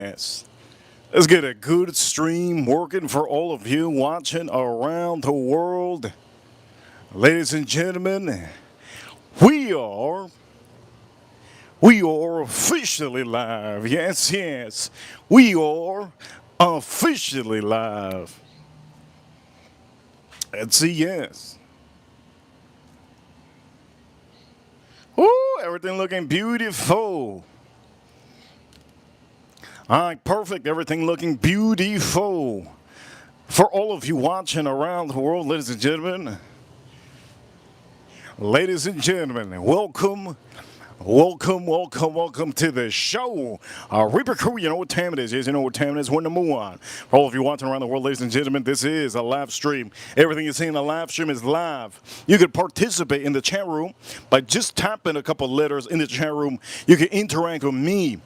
Yes. Let's get a good stream working for all of you watching around the world. Ladies and gentlemen, we are we are officially live. Yes, yes. We are officially live. Let's see, yes. Woo, everything looking beautiful. All right, perfect. Everything looking beautiful. For all of you watching around the world, ladies and gentlemen, welcome, welcome to the show. Reaper Crew, you know what time it is. Yes, you know what time it is. We're number one. For all of you watching around the world, ladies and gentlemen, this is a live stream. Everything you see in the live stream is live. You can participate in the chat room by just tapping a couple letters in the chat room. You can interact with me.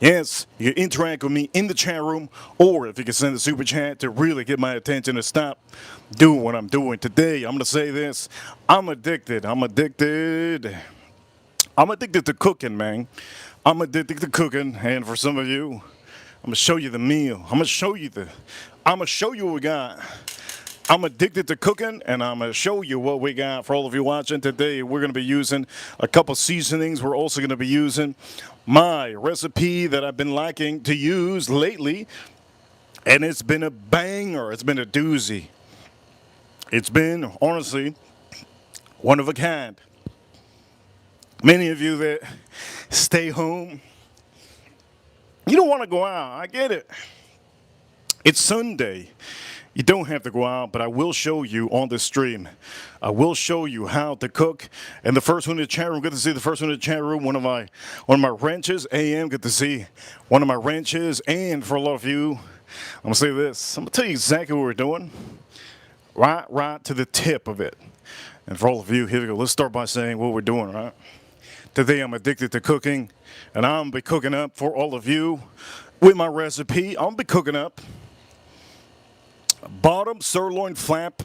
Yes, you can interact with me in the chat room, or if you can send a super chat to really get my attention to stop doing what I'm doing today. I'm going to say this. I'm addicted. I'm addicted to cooking, man. I'm addicted to cooking, and for some of you, I'm gonna show you the meal. I'm gonna show you what we got. I'm addicted to cooking, and I'm gonna show you what we got for all of you watching today. We're gonna be using a couple seasonings. We're also gonna be using my recipe that I've been liking to use lately, and it's been a banger. It's been a doozy. It's been honestly one of a kind. Many of you that stay home, you don't want to go out. I get it. It's Sunday. You don't have to go out, but I will show you on the stream. I will show you how to cook. And the first one in the chat room, good to see the first one in the chat room. One of my wrenches, AM, good to see one of my wrenches. And for a lot of you, I'm gonna say this. I'm gonna tell you exactly what we're doing. Right to the tip of it. And for all of you, here we go. Let's start by saying what we're doing, right? Today I'm addicted to cooking, and I'm gonna be cooking up for all of you with my recipe. I'm gonna be cooking up bottom sirloin flap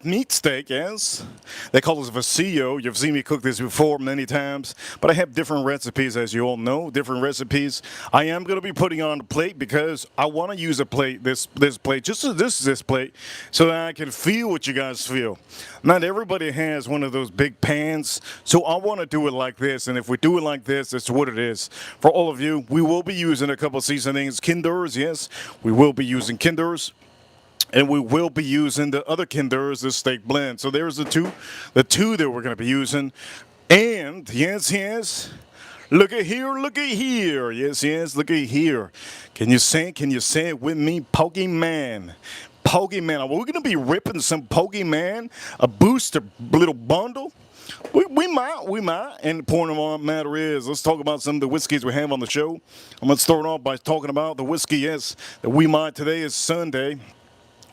meat steak, yes. They call this vacío. You've seen me cook this before many times, but I have different recipes, as you all know, different recipes. I am going to be putting on a plate because I want to use a plate, this plate, just as this plate, so that I can feel what you guys feel. Not everybody has one of those big pans, so I want to do it like this, and if we do it like this, it's what it is. For all of you, we will be using a couple seasonings, Kinders, yes. We will be using Kinders. And we will be using the other Kinders, the steak blend. So there's the two that we're going to be using. And yes, look at here. Yes, look at here. Can you say it with me? Pokemon. We're going to be ripping some Pokemon, a booster little bundle. We might. And the point of the matter is, let's talk about some of the whiskeys we have on the show. I'm going to start off by talking about the whiskey, yes, that we might. Today is Sunday.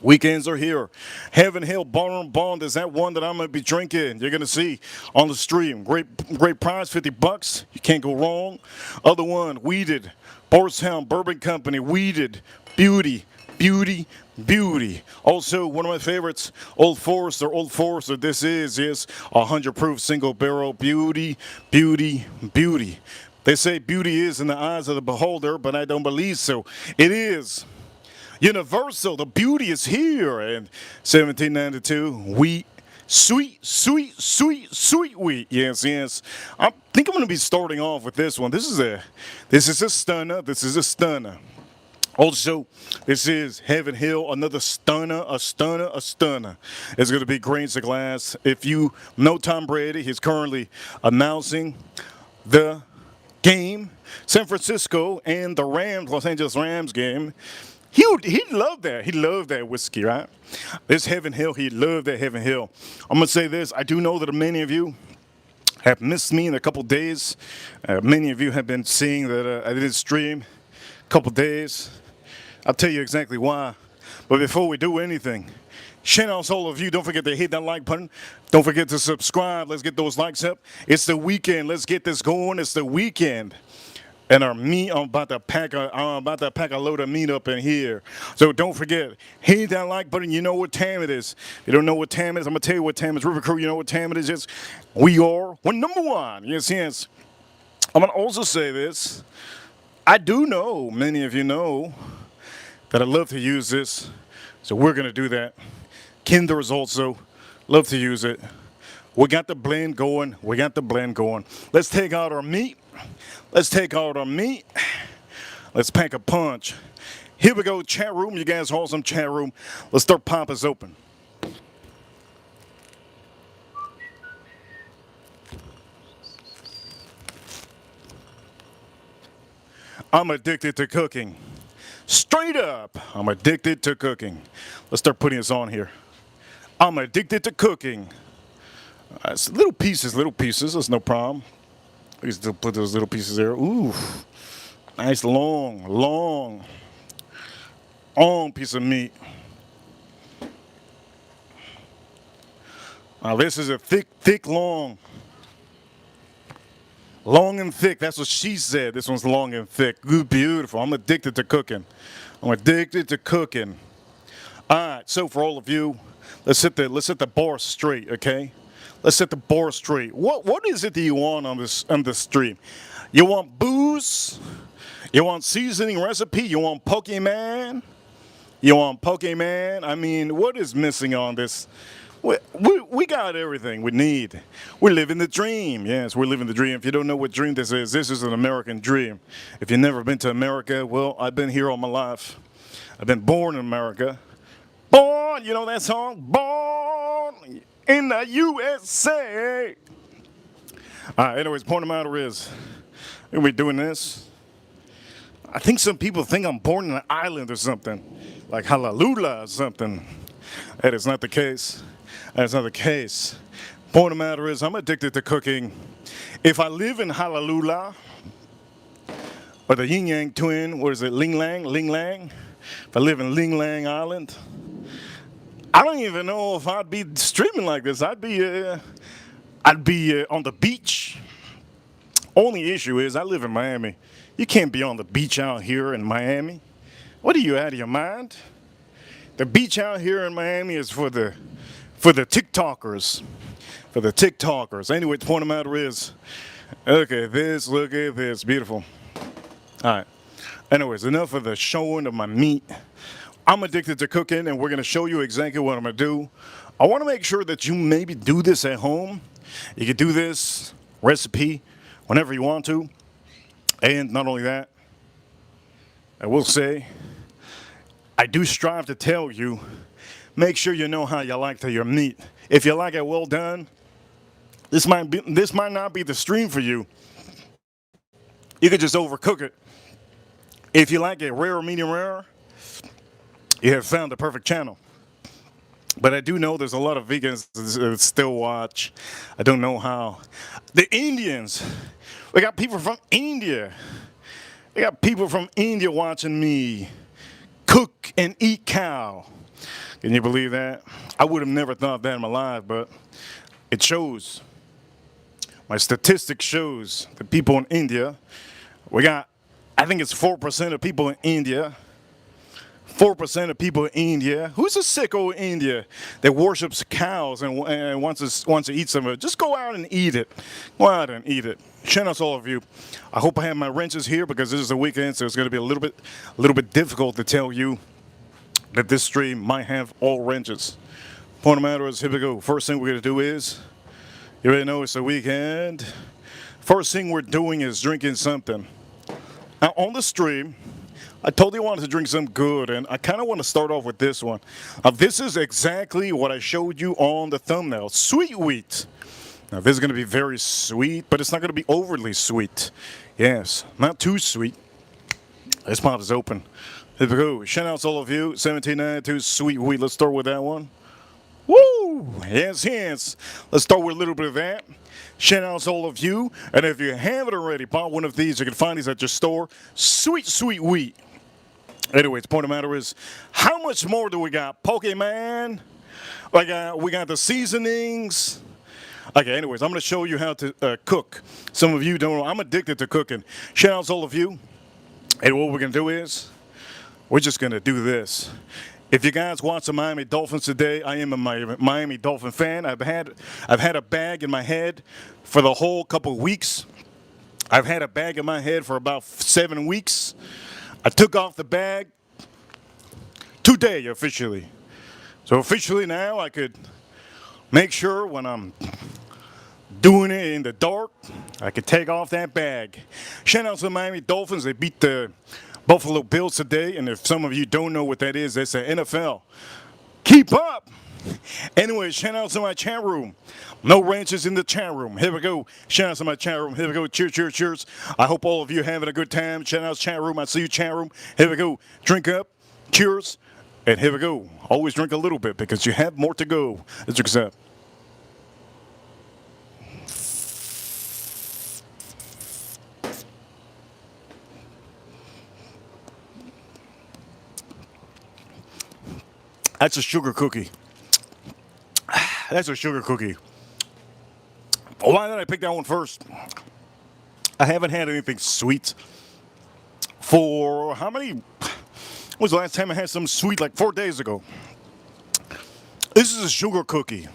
Weekends are here. Heaven Hill Bond is that one that I'm going to be drinking. You're going to see on the stream. Great price, $50. You can't go wrong. Other one, Weeded. Bardstown Bourbon Company, Weeded. Beauty. Also, one of my favorites, Old Forester. This is 100 proof single barrel. Beauty. They say beauty is in the eyes of the beholder, but I don't believe so. It is. Universal, the beauty is here. And 1792, wheat, sweet wheat. Yes. I think I'm going to be starting off with this one. This is a stunner. Also, this is Heaven Hill, another stunner. It's going to be grains of glass. If you know Tom Brady, he's currently announcing the game, San Francisco and the Los Angeles Rams game. He loved that. He loved that whiskey, right? This Heaven Hill, he loved that Heaven Hill. I'm going to say this. I do know that many of you have missed me in a couple days. Many of you have been seeing that I didn't stream a couple days. I'll tell you exactly why. But before we do anything, shout out to all of you. Don't forget to hit that like button. Don't forget to subscribe. Let's get those likes up. It's the weekend. Let's get this going. It's the weekend. And our meat, I'm about to pack a load of meat up in here. So don't forget, hit that like button. You know what time it is. If you don't know what time it is, I'm going to tell you what time it is. River Crew, you know what time it is. Yes, we're number one. Yes. I'm going to also say this. I do know, many of you know, that I love to use this. So we're going to do that. Kinders also love to use it. We got the blend going. We got the blend going. Let's take out our meat. Let's take out our meat. Let's pack a punch. Here we go, chat room. You guys awesome chat room. Let's start popping this open. I'm addicted to cooking. Straight up, I'm addicted to cooking. Let's start putting this on here. I'm addicted to cooking. It's little pieces, that's no problem. I used to put those little pieces there. Ooh, nice long piece of meat. Now this is a thick, long. Long and thick, that's what she said. This one's long and thick. Good, beautiful. I'm addicted to cooking. I'm addicted to cooking. All right, so for all of you, let's hit the bar straight, okay? Let's set the bar straight. What is it that you want on this stream? You want booze? You want seasoning recipe? You want Pokemon? You want Pokemon? I mean, what is missing on this? We got everything we need. We're living the dream. Yes, we're living the dream. If you don't know what dream this is an American dream. If you've never been to America, well, I've been here all my life. I've been born in America. Born, you know that song? Born in the USA. All right, anyways, point of the matter is, we're going to be doing this. I think some people think I'm born in an island or something, like Hallelujah or something. That is not the case. That's not the case. Point of the matter is, I'm addicted to cooking. If I live in Hallelujah, or the Yin Yang twin, what is it, Ling Lang? If I live in Ling Lang Island, I don't even know if I'd be streaming like this. I'd be on the beach. Only issue is I live in Miami. You can't be on the beach out here in Miami. What are you, out of your mind? The beach out here in Miami is for the TikTokers. For the TikTokers. Anyway, the point of the matter is, look at this, beautiful. All right. Anyways, enough of the showing of my meat. I'm addicted to cooking, and we're going to show you exactly what I'm going to do. I want to make sure that you maybe do this at home. You can do this recipe whenever you want to. And not only that, I will say, I do strive to tell you, make sure you know how you like your meat. If you like it well done, this might not be the stream for you. You could just overcook it. If you like it rare or medium rare, you have found the perfect channel. But I do know there's a lot of vegans that still watch. I don't know how. The Indians, we got people from India. We got people from India watching me cook and eat cow. Can you believe that? I would have never thought that in my life, but it shows. My statistics shows the people in India, I think it's 4% of people in India. 4% of people in India. Who's a sicko in India that worships cows and wants to eat some of it? Just go out and eat it. Go out and eat it. Shout out to all of you. I hope I have my wrenches here because this is a weekend, so it's going to be a little bit difficult to tell you that this stream might have all wrenches. Point of the matter is, here we go. First thing we're going to do is, you already know it's a weekend. First thing we're doing is drinking something. Now on the stream, I told you I wanted to drink something good, and I kind of want to start off with this one. This is exactly what I showed you on the thumbnail. Sweet wheat. Now this is going to be very sweet, but it's not going to be overly sweet. Yes, not too sweet. Let's pop this open. Here we go. Shout out to all of you. 1792 sweet wheat. Let's start with that one. Woo! Yes. Let's start with a little bit of that. Shout out to all of you. And if you haven't already bought one of these, you can find these at your store. Sweet wheat. Anyways, the point of the matter is, how much more do we got? Pokemon. We got the seasonings. Okay, anyways, I'm going to show you how to cook. Some of you don't know. I'm addicted to cooking. Shout out to all of you. And what we're going to do is, we're just going to do this. If you guys watch the Miami Dolphins today, I am a Miami Dolphin fan. I've had a bag in my head for the whole couple of weeks. I've had a bag in my head for about 7 weeks. I took off the bag today officially. So officially now I could make sure when I'm doing it in the dark, I could take off that bag. Shout out to the Miami Dolphins. They beat the Buffalo Bills today. And if some of you don't know what that is, that's the NFL. Keep up. Anyway, shout out to my chat room. No ranches in the chat room. Here we go. Shout out to my chat room. Here we go. Cheers, cheers, cheers. I hope all of you having a good time. Shout out to chat room. I see you, chat room. Here we go. Drink up. Cheers. And here we go. Always drink a little bit because you have more to go. Let's drink up. That's a sugar cookie. That's a sugar cookie. Why did I pick that one first? I haven't had anything sweet for how many? When was the last time I had something sweet? Like 4 days ago. This is a sugar cookie.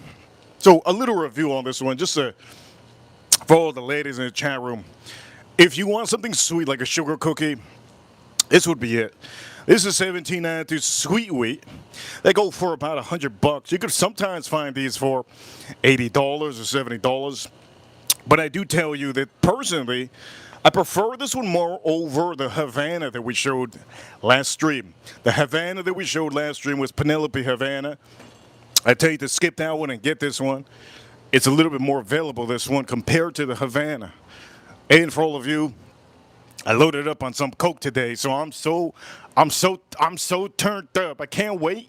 So a little review on this one, just for all the ladies in the chat room. If you want something sweet like a sugar cookie, this would be it. This is 1792 sweet wheat. They go for about $100. You could sometimes find these for $80 or $70. But I do tell you that personally, I prefer this one more over the Havana that we showed last stream. The Havana that we showed last stream was Penelope Havana. I tell you to skip that one and get this one. It's a little bit more available, this one, compared to the Havana. And for all of you, I loaded up on some Coke today, so I'm so turned up. I can't wait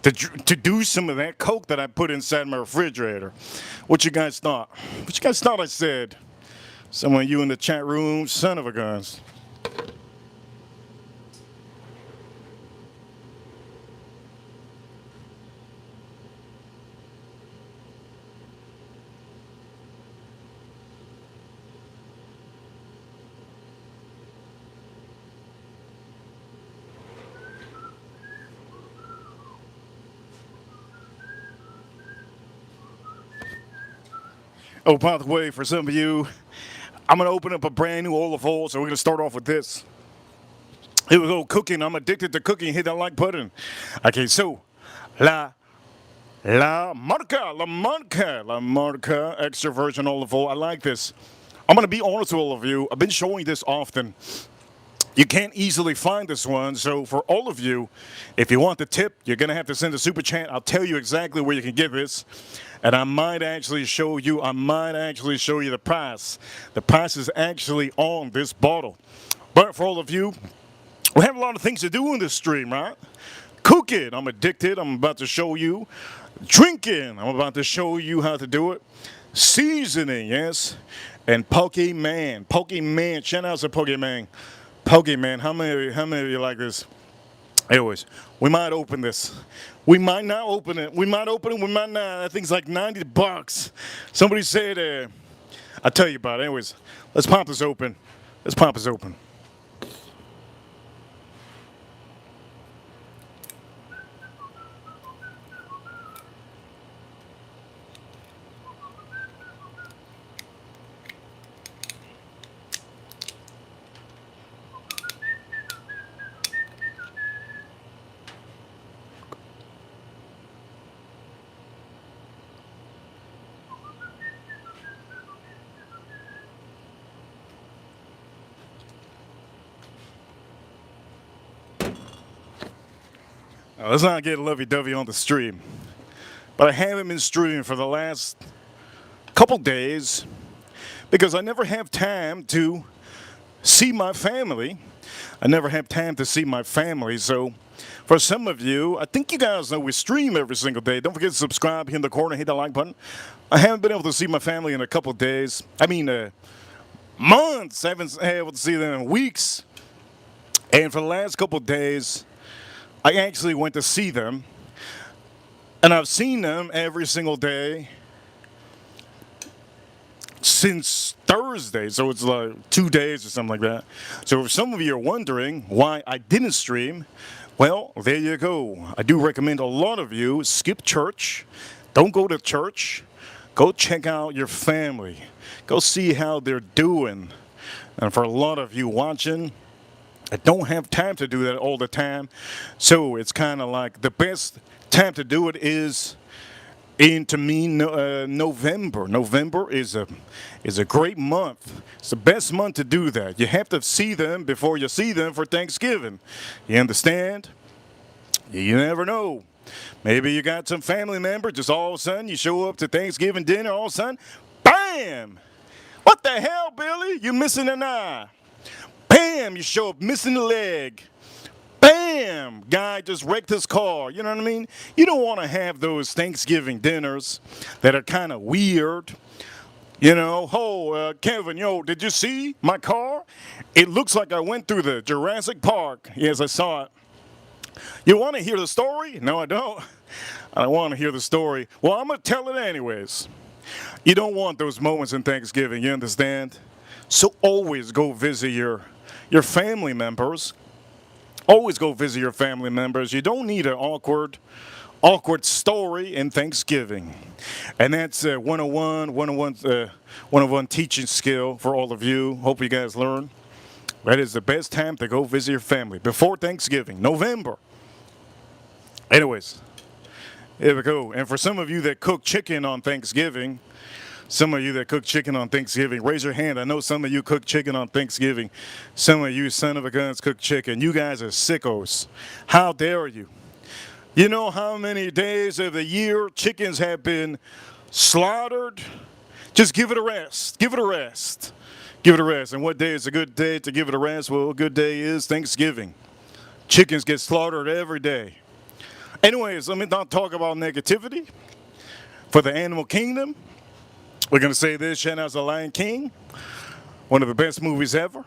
to do some of that Coke that I put inside my refrigerator. What you guys thought? What you guys thought I said? Some of you in the chat room, son of a guns. Oh, by the way, for some of you, I'm going to open up a brand new olive oil, so we're going to start off with this. Here we go, cooking. I'm addicted to cooking. Hit that like button. Okay, so, La Marca extra virgin olive oil. I like this. I'm going to be honest with all of you. I've been showing this often. You can't easily find this one, so for all of you, if you want the tip, you're going to have to send a super chat. I'll tell you exactly where you can get this, and I might actually show you the price. The price is actually on this bottle. But for all of you, we have a lot of things to do in this stream, right? Cooking, I'm addicted. I'm about to show you. Drinking, I'm about to show you how to do it. Seasoning, yes. And Pokemon, shout out to Pokemon. Pokemon, how many of you like this? Anyways, we might open this. We might not open it. We might open it, we might not. That thing's like $90. Somebody said, I'll tell you about it. Anyways, let's pop this open. Let's pop this open. Now, let's not get lovey-dovey on the stream. But I haven't been streaming for the last couple days because I never have time to see my family. I never have time to see my family. So for some of you, I think you guys know we stream every single day. Don't forget to subscribe here in the corner, hit that like button. I haven't been able to see my family in a couple days. I mean, months. I haven't been able to see them in weeks. And for the last couple days, I actually went to see them, and I've seen them every single day since Thursday, so it's like 2 days or something like that. So if some of you are wondering why I didn't stream, well, there you go. I do recommend a lot of you skip church, don't go to church, go check out your family, go see how they're doing. And for a lot of you watching, I don't have time to do that all the time. So it's kind of like the best time to do it is in, to me, November. November is a great month. It's the best month to do that. You have to see them before you see them for Thanksgiving. You understand? You never know. Maybe you got some family member, just all of a sudden you show up to Thanksgiving dinner, all of a sudden, bam! What the hell, Billy? You missing an eye. Bam! You show up missing a leg. Bam! Guy just wrecked his car. You know what I mean? You don't want to have those Thanksgiving dinners that are kind of weird. You know, Kevin, did you see my car? It looks like I went through the Jurassic Park. Yes, I saw it. You want to hear the story? No, I don't. I don't want to hear the story. Well, I'm going to tell it anyways. You don't want those moments in Thanksgiving, you understand? So always go visit your family members. Always go visit your family members. You don't need an awkward story in Thanksgiving. And that's 101 teaching skill for all of you. Hope you guys learn. That is the best time to go visit your family before Thanksgiving, November. Anyways, here we go. And for some of you that cook chicken on Thanksgiving, raise your hand. I know some of you cook chicken on Thanksgiving. Some of you son of a guns cook chicken. You guys are sickos. How dare you? You know how many days of the year chickens have been slaughtered? Just give it a rest. Give it a rest. Give it a rest. And what day is a good day to give it a rest? Well, a good day is Thanksgiving. Chickens get slaughtered every day. Anyways, let me not talk about negativity. For the animal kingdom, we're going to say this, shout out to Lion King, one of the best movies ever.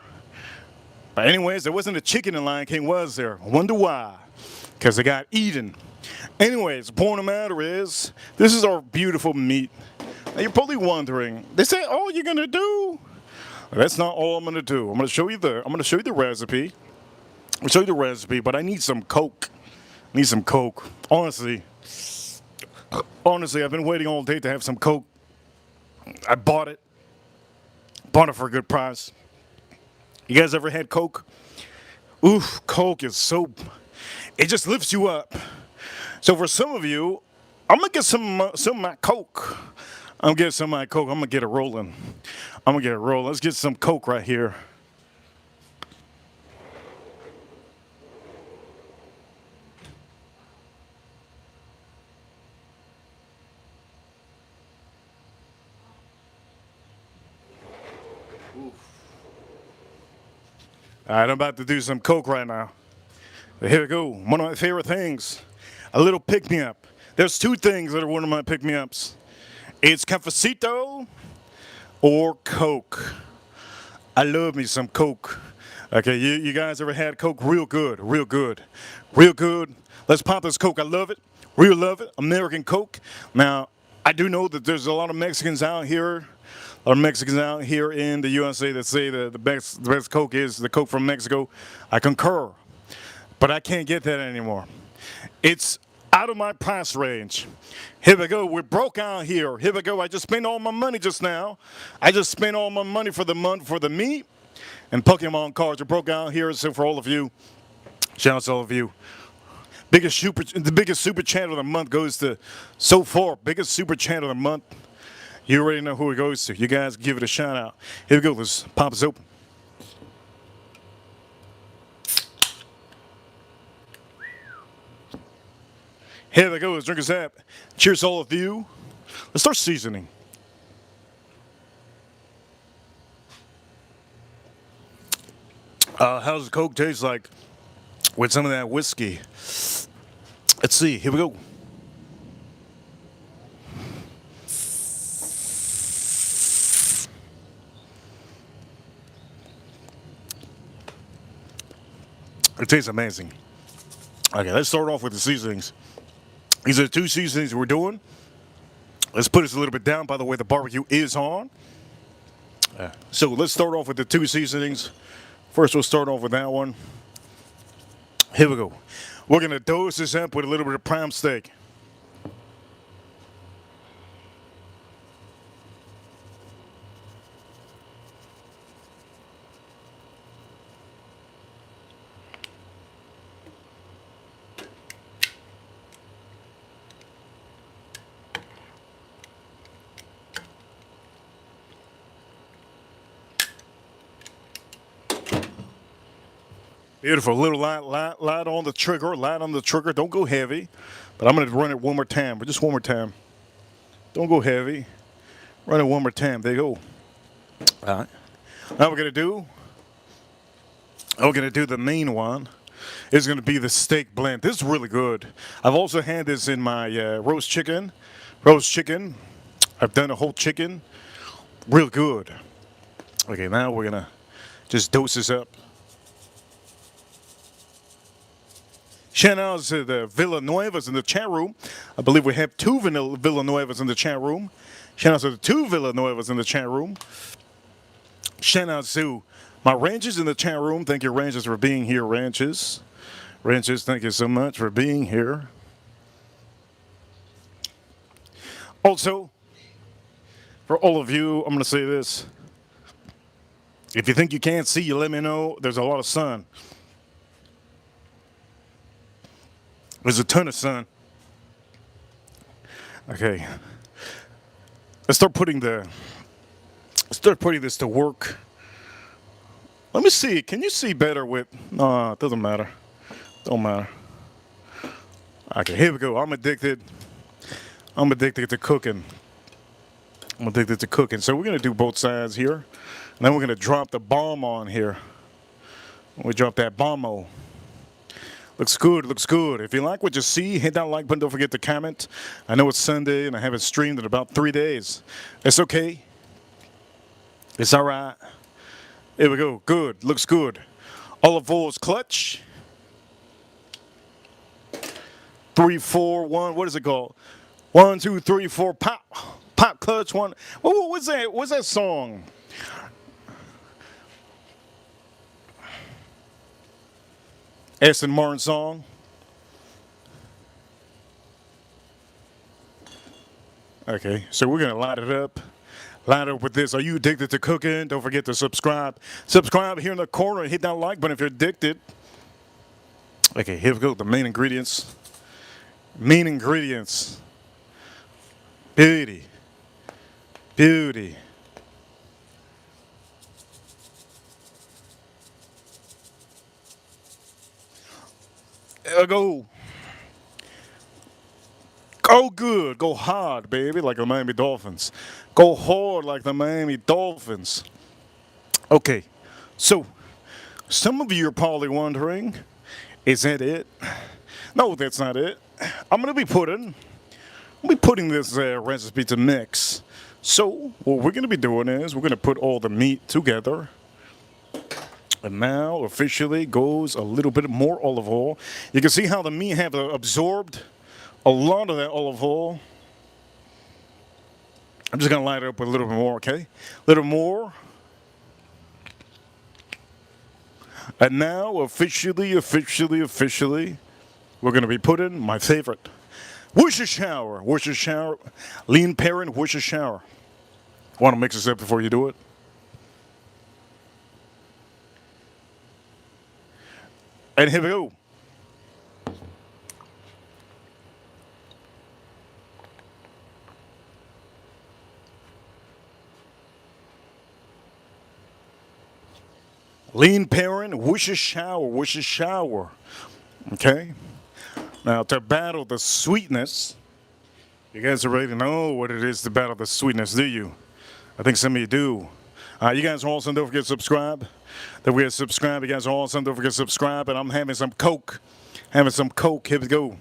But anyways, there wasn't a chicken in Lion King, was there? I wonder why. Because they got eaten. Anyways, the point of the matter is, this is our beautiful meat. Now you're probably wondering, they say, all you're going to do? That's not all I'm going to do. I'm going to show you the recipe. I'll show you the recipe, but I need some Coke. Honestly, I've been waiting all day to have some Coke. I bought it. Bought it for a good price. You guys ever had Coke? Oof, Coke is it just lifts you up. So for some of you, I'm gonna get some of my Coke. I'm gonna get it rolling. Let's get some Coke right here. All right, I'm about to do some Coke right now. But here we go. One of my favorite things, a little pick-me-up. There's two things that are one of my pick-me-ups. It's cafecito or Coke. I love me some Coke. Okay, you guys ever had Coke? Real good. Let's pop this Coke. I love it. Real love it. American Coke. Now, I do know that there's a lot of Mexicans out here in the USA that say the best Coke is the Coke from Mexico. I concur, but I can't get that anymore. It's out of my price range. Here we go. We're broke out here. Here we go. I just spent all my money just now. I just spent all my money for the month for the meat and Pokemon cards. We're broke out here. So for all of you, shout out to all of you. The biggest super chat of the month goes to so far. Biggest super chat of the month. You already know who it goes to. You guys give it a shout out. Here we go. Let's pop this open. Here we go. Let's drink a sap. Cheers to all of you. Let's start seasoning. How does the Coke taste like with some of that whiskey? Let's see. Here we go. It tastes amazing. Okay, let's start off with the seasonings. These are the two seasonings we're doing. Let's put this a little bit down. By the way, the barbecue is on. So let's start off with the two seasonings. First, we'll start off with that one. Here we go. We're going to dose this up with a little bit of prime steak. Beautiful. A little light on the trigger. Light on the trigger. Don't go heavy. But I'm going to run it one more time. But just one more time. Don't go heavy. Run it one more time. There you go. All right. Now we're going to do. We're going to do the main one. It's going to be the steak blend. This is really good. I've also had this in my roast chicken. Roast chicken. I've done a whole chicken. Real good. Okay, now we're going to just dose this up. Shout out to the Villanuevas in the chat room. I believe we have two Villanuevas in the chat room. Shout out to the two Villanuevas in the chat room. Shout out to my ranchers in the chat room. Thank you, ranchers, for being here, ranchers. Ranchers, thank you so much for being here. Also, for all of you, I'm going to say this. If you think you can't see, you let me know. There's a lot of sun. There's a ton of sun. Okay. Let's start putting this to work. Let me see. Can you see better with? No, it doesn't matter. Don't matter. Okay, here we go. I'm addicted to cooking. I'm addicted to cooking. So we're gonna do both sides here. And then we're gonna drop the bomb on here. We drop that bomb-o. Looks good, looks good. If you like what you see, hit that like button. Don't forget to comment. I know it's Sunday and I haven't streamed in about 3 days. It's okay. It's all right. Here we go. Good. Looks good. Olive oil's clutch. 3, 4, 1. What is it called? 1, 2, 3, 4. Pop. Pop clutch. One. What's that? What's that song? Aston Martin song. Okay, so we're gonna light it up. Light it up with this. Are you addicted to cooking? Don't forget to subscribe. Subscribe here in the corner and hit that like button if you're addicted. Okay, here we go. The main ingredients. Main ingredients. Beauty. Beauty. Go. Go good. Go hard, baby, like the Miami Dolphins. Go hard like the Miami Dolphins. Okay, so some of you are probably wondering, is that it? No, that's not it. I'm gonna be putting this recipe to mix. So what we're gonna be doing is we're gonna put all the meat together. And now officially goes a little bit more olive oil. You can see how the meat have absorbed a lot of that olive oil. I'm just gonna light it up with a little bit more, okay? A little more. And now officially, we're gonna be putting my favorite Worcestershire, lean parent Worcestershire. Want to mix this up before you do it? And here we go. Lean parent, Worcestershire. Okay. Now to battle the sweetness, you guys already know what it is to battle the sweetness, do you? I think some of you do. You guys are awesome. Don't forget to subscribe. Don't forget to subscribe. You guys are awesome. Don't forget to subscribe. And I'm having some Coke. Having some Coke. Here we go.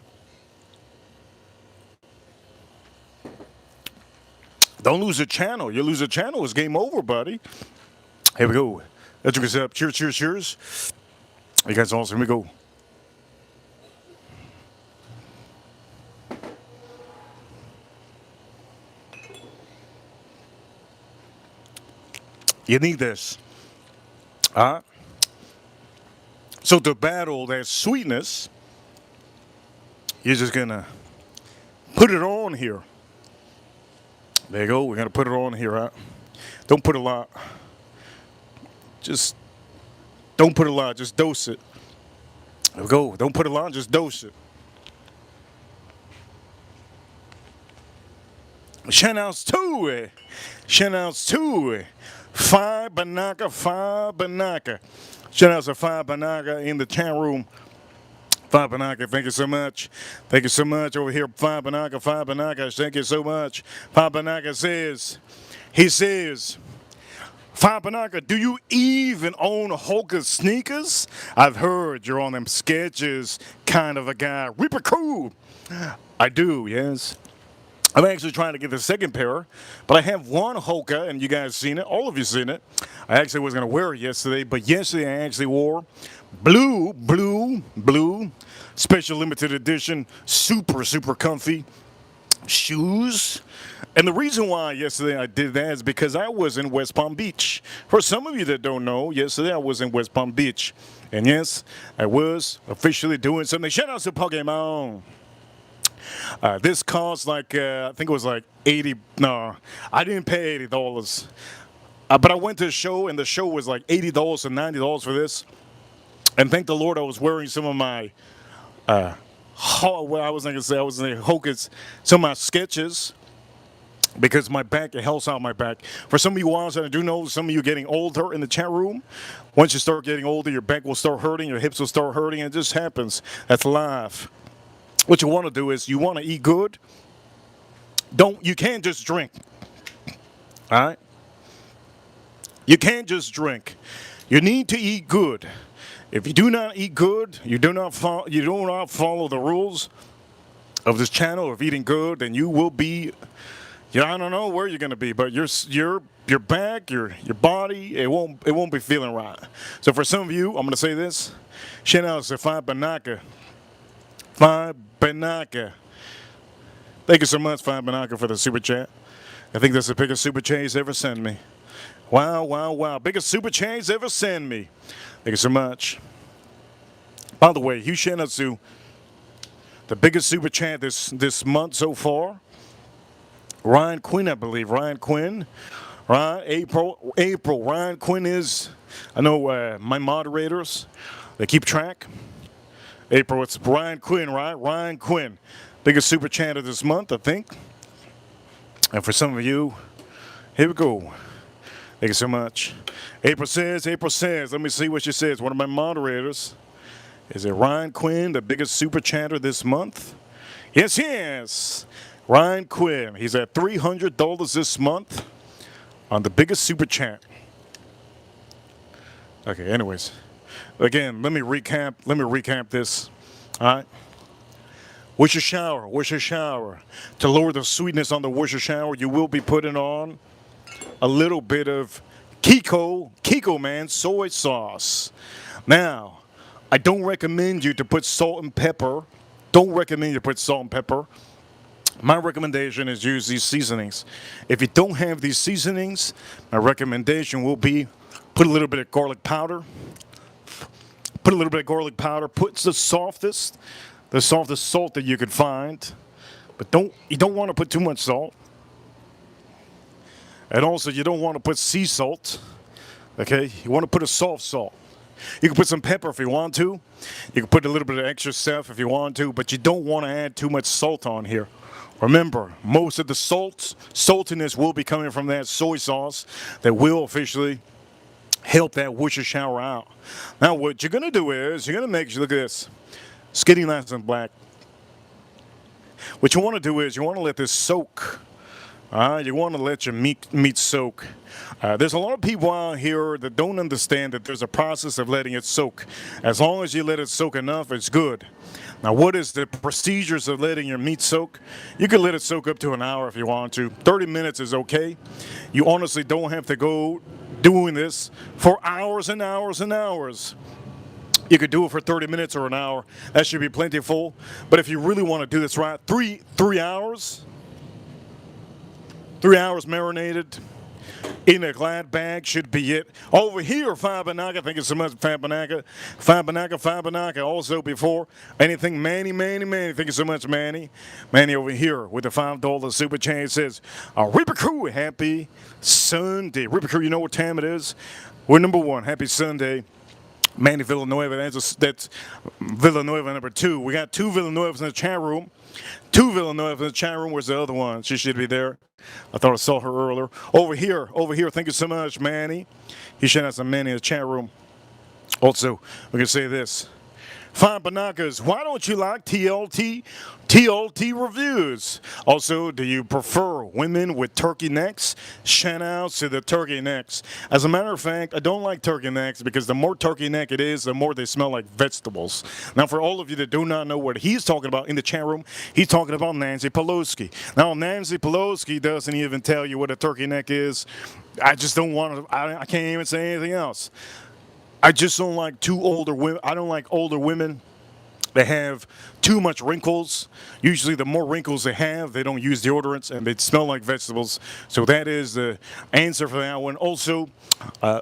Don't lose a channel. You lose a channel, it's game over, buddy. Here we go. Let's drink this up. Cheers, cheers, cheers. You guys are awesome. Here we go. You need this. So to battle that sweetness, you're just gonna put it on here. There you go. We're gonna put it on here, huh? Don't put a lot. Just don't put a lot. Just dose it. There we go. Don't put a lot. Just dose it. Shoutouts to it. Shoutouts to it. Fire Banaka. Shout out to Five Banaga in the chat room. Five Banaga, thank you so much. Thank you so much over here, Five Banaga. Five Banaga, thank you so much. Five Banaga says, he says, Five Banaga, do you even own Hoka sneakers? I've heard you're on them sketches kind of a guy. Reaper cool. I do, yes. I'm actually trying to get the second pair, but I have one Hoka, and you guys seen it. All of you seen it. I actually was going to wear it yesterday, but yesterday I actually wore blue, special limited edition, super comfy shoes. And the reason why yesterday I did that is because I was in West Palm Beach. For some of you that don't know, yesterday I was in West Palm Beach. And yes, I was officially doing something. Shout out to Pokemon. This cost like, I think it was like 80, no, I didn't pay $80. But I went to a show and the show was like $80 to $90 for this. And thank the Lord I was wearing some of my, well, I was not going to say, I was in Hoka's, some of my sketches. Because my back, it helps out my back. For some of you ones that I do know, some of you getting older in the chat room. Once you start getting older, your back will start hurting, your hips will start hurting, and it just happens. That's life. What you want to do is you want to eat good. You can't just drink. All right? You can't just drink. You need to eat good. If you do not eat good, you do not follow the rules of this channel of eating good, then you will be, I don't know where you're going to be, but your back, your body, it won't be feeling right. So for some of you, I'm going to say this. Shout out to Five Banaka. Five Banaka. Thank you so much, Five Banaka, for the super chat. I think that's the biggest super chat he's ever sent me. Wow. Biggest super chat he's ever sent me. Thank you so much. By the way, huge shout out to the biggest super chat this month so far. Ryan Quinn, I believe. Ryan Quinn. April. Ryan Quinn is, I know my moderators, they keep track. April, it's Ryan Quinn, right? Ryan Quinn. Biggest super chat of this month, I think. And for some of you, here we go. Thank you so much. April says, let me see what she says. One of my moderators. Is it Ryan Quinn, the biggest super chatter this month? Yes. Ryan Quinn. He's at $300 this month on the biggest super chat. Okay, anyways. Again, let me recap this. All right. Worcester shower. To lower the sweetness on the Worcester shower, you will be putting on a little bit of Kiko man soy sauce. Now, I don't recommend you to put salt and pepper. My recommendation is use these seasonings. If you don't have these seasonings, my recommendation will be put a little bit of garlic powder. Put the softest salt that you could find. But you don't want to put too much salt. And also you don't want to put sea salt. Okay? You want to put a soft salt. You can put some pepper if you want to. You can put a little bit of extra stuff if you want to, but you don't want to add too much salt on here. Remember, most of the saltiness will be coming from that soy sauce that will officially help that Worcester shower out. Now, what you're going to do is you're going to make sure, look at this, skinny nice and black. What you want to do is you want to let this soak. You want to let your meat soak. There's a lot of people out here that don't understand that there's a process of letting it soak. As long as you let it soak enough, it's good. Now, what is the procedures of letting your meat soak? You can let it soak up to an hour if you want to. 30 minutes is okay. You honestly don't have to go doing this for hours and hours and hours. You could do it for 30 minutes or an hour. That should be plentiful. But if you really want to do this right, three hours. 3 hours marinated in a Glad bag should be it. Over here, Five Banaka, thank you so much, Five Banaka. Also before anything, Manny, thank you so much, Manny. Manny over here with the $5 super chat says, Reaper Crew, happy Sunday. Reaper Crew, you know what time it is? We're number one, happy Sunday. Manny Villanueva, that's Villanueva number 2. We got 2 Villanuevas in the chat room. 2 Villanuevas in the chat room. Where's the other one? She should be there. I thought I saw her earlier. Over here. Thank you so much, Manny. He should have some Manny in the chat room. Also, we can say this. Fine Banakas, why don't you like TLT reviews? Also, do you prefer women with turkey necks? Shout outs to the turkey necks. As a matter of fact, I don't like turkey necks because the more turkey neck it is, the more they smell like vegetables. Now, for all of you that do not know what he's talking about in the chat room, he's talking about Nancy Pelosi. Now, Nancy Pelosi doesn't even tell you what a turkey neck is. I just don't want to, I can't even say anything else. I just don't like too older women. I don't like older women that have too much wrinkles. Usually, the more wrinkles they have, they don't use deodorants and they smell like vegetables. So that is the answer for that one. Also,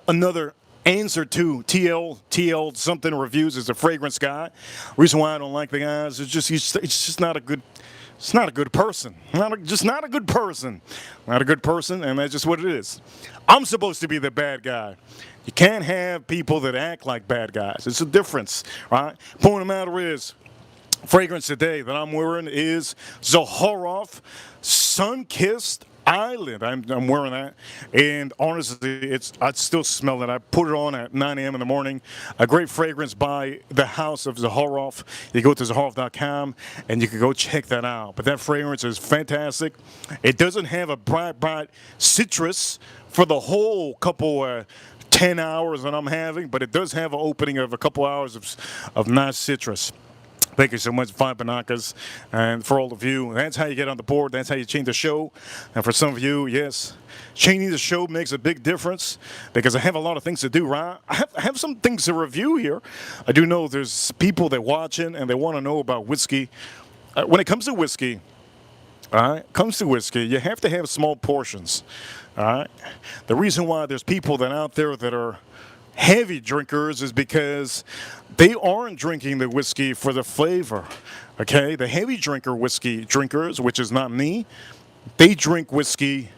another answer to TL something reviews is a fragrance guy. Reason why I don't like the guys is just it's just not a good. It's not a good person. Just not a good person. Not a good person, and that's just what it is. I'm supposed to be the bad guy. You can't have people that act like bad guys. It's a difference, right? Point of the matter is, fragrance today that I'm wearing is Zaharoff Sun-Kissed Island. I'm wearing that, and honestly, I still smell it. I put it on at 9 a.m. in the morning. A great fragrance by the House of Zaharoff. You go to Zaharoff.com and you can go check that out. But that fragrance is fantastic. It doesn't have a bright citrus for the whole couple 10 hours that I'm having, but it does have an opening of a couple hours of nice citrus. Thank you so much, Fine Banakas. And for all of you, that's how you get on the board. That's how you change the show. And for some of you, yes, changing the show makes a big difference because I have a lot of things to do, right? I have some things to review here. I do know there's people that watching and they want to know about whiskey. When it comes to whiskey, you have to have small portions. All right. The reason why there's people that out there that are heavy drinkers is because they aren't drinking the whiskey for the flavor. Okay, the heavy whiskey drinkers, which is not me, they drink whiskey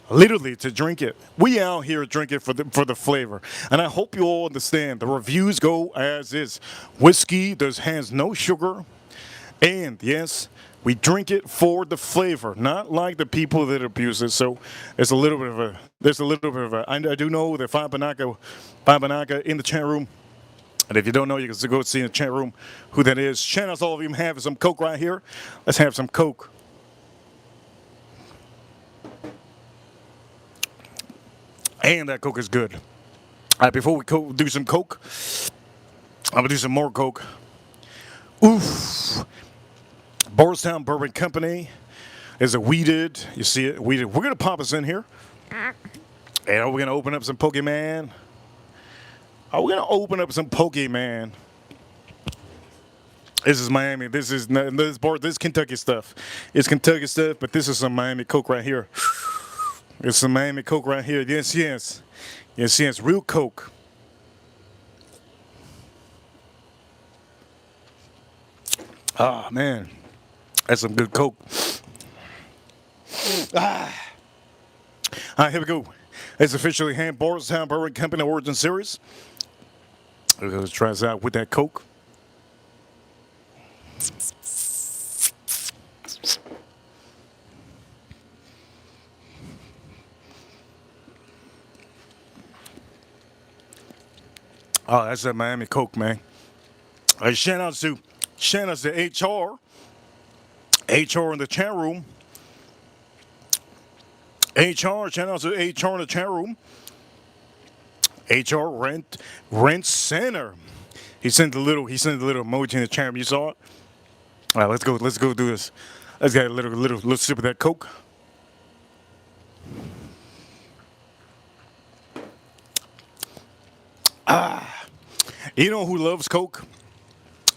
literally to drink it. We out here drink it for the flavor, and I hope you all understand. The reviews go as is. Whiskey has no sugar, and yes, we drink it for the flavor, not like the people that abuse it. So there's a little bit of a. I do know that Fine Banaka in the chat room. And if you don't know, you can go see in the chat room who that is. Shout out to all of you having some Coke right here. Let's have some Coke. And that Coke is good. All right, before we do some Coke, I'm going to do some more Coke. Oof. Bardstown Bourbon Company is a weeded. You see it? Weeded. We're going to pop us in here. And we're going to open up some Pokemon. We're going to open up some Pokemon. This is Miami. This is Kentucky stuff. It's Kentucky stuff, but this is some Miami Coke right here. It's some Miami Coke right here. Yes. Real Coke. Ah, man. That's some good Coke. All right, here we go. It's officially Bardstown Bourbon Company Origin Series. Let's try this out with that Coke. Oh, that's that Miami Coke, man. Shout out to HR. HR in the chat room. Shout out to HR in the chat room. HR Rent Center. He sent a little emoji in the chat room. You saw it? All right, let's go do this. Let's get a little sip of that Coke. You know who loves Coke?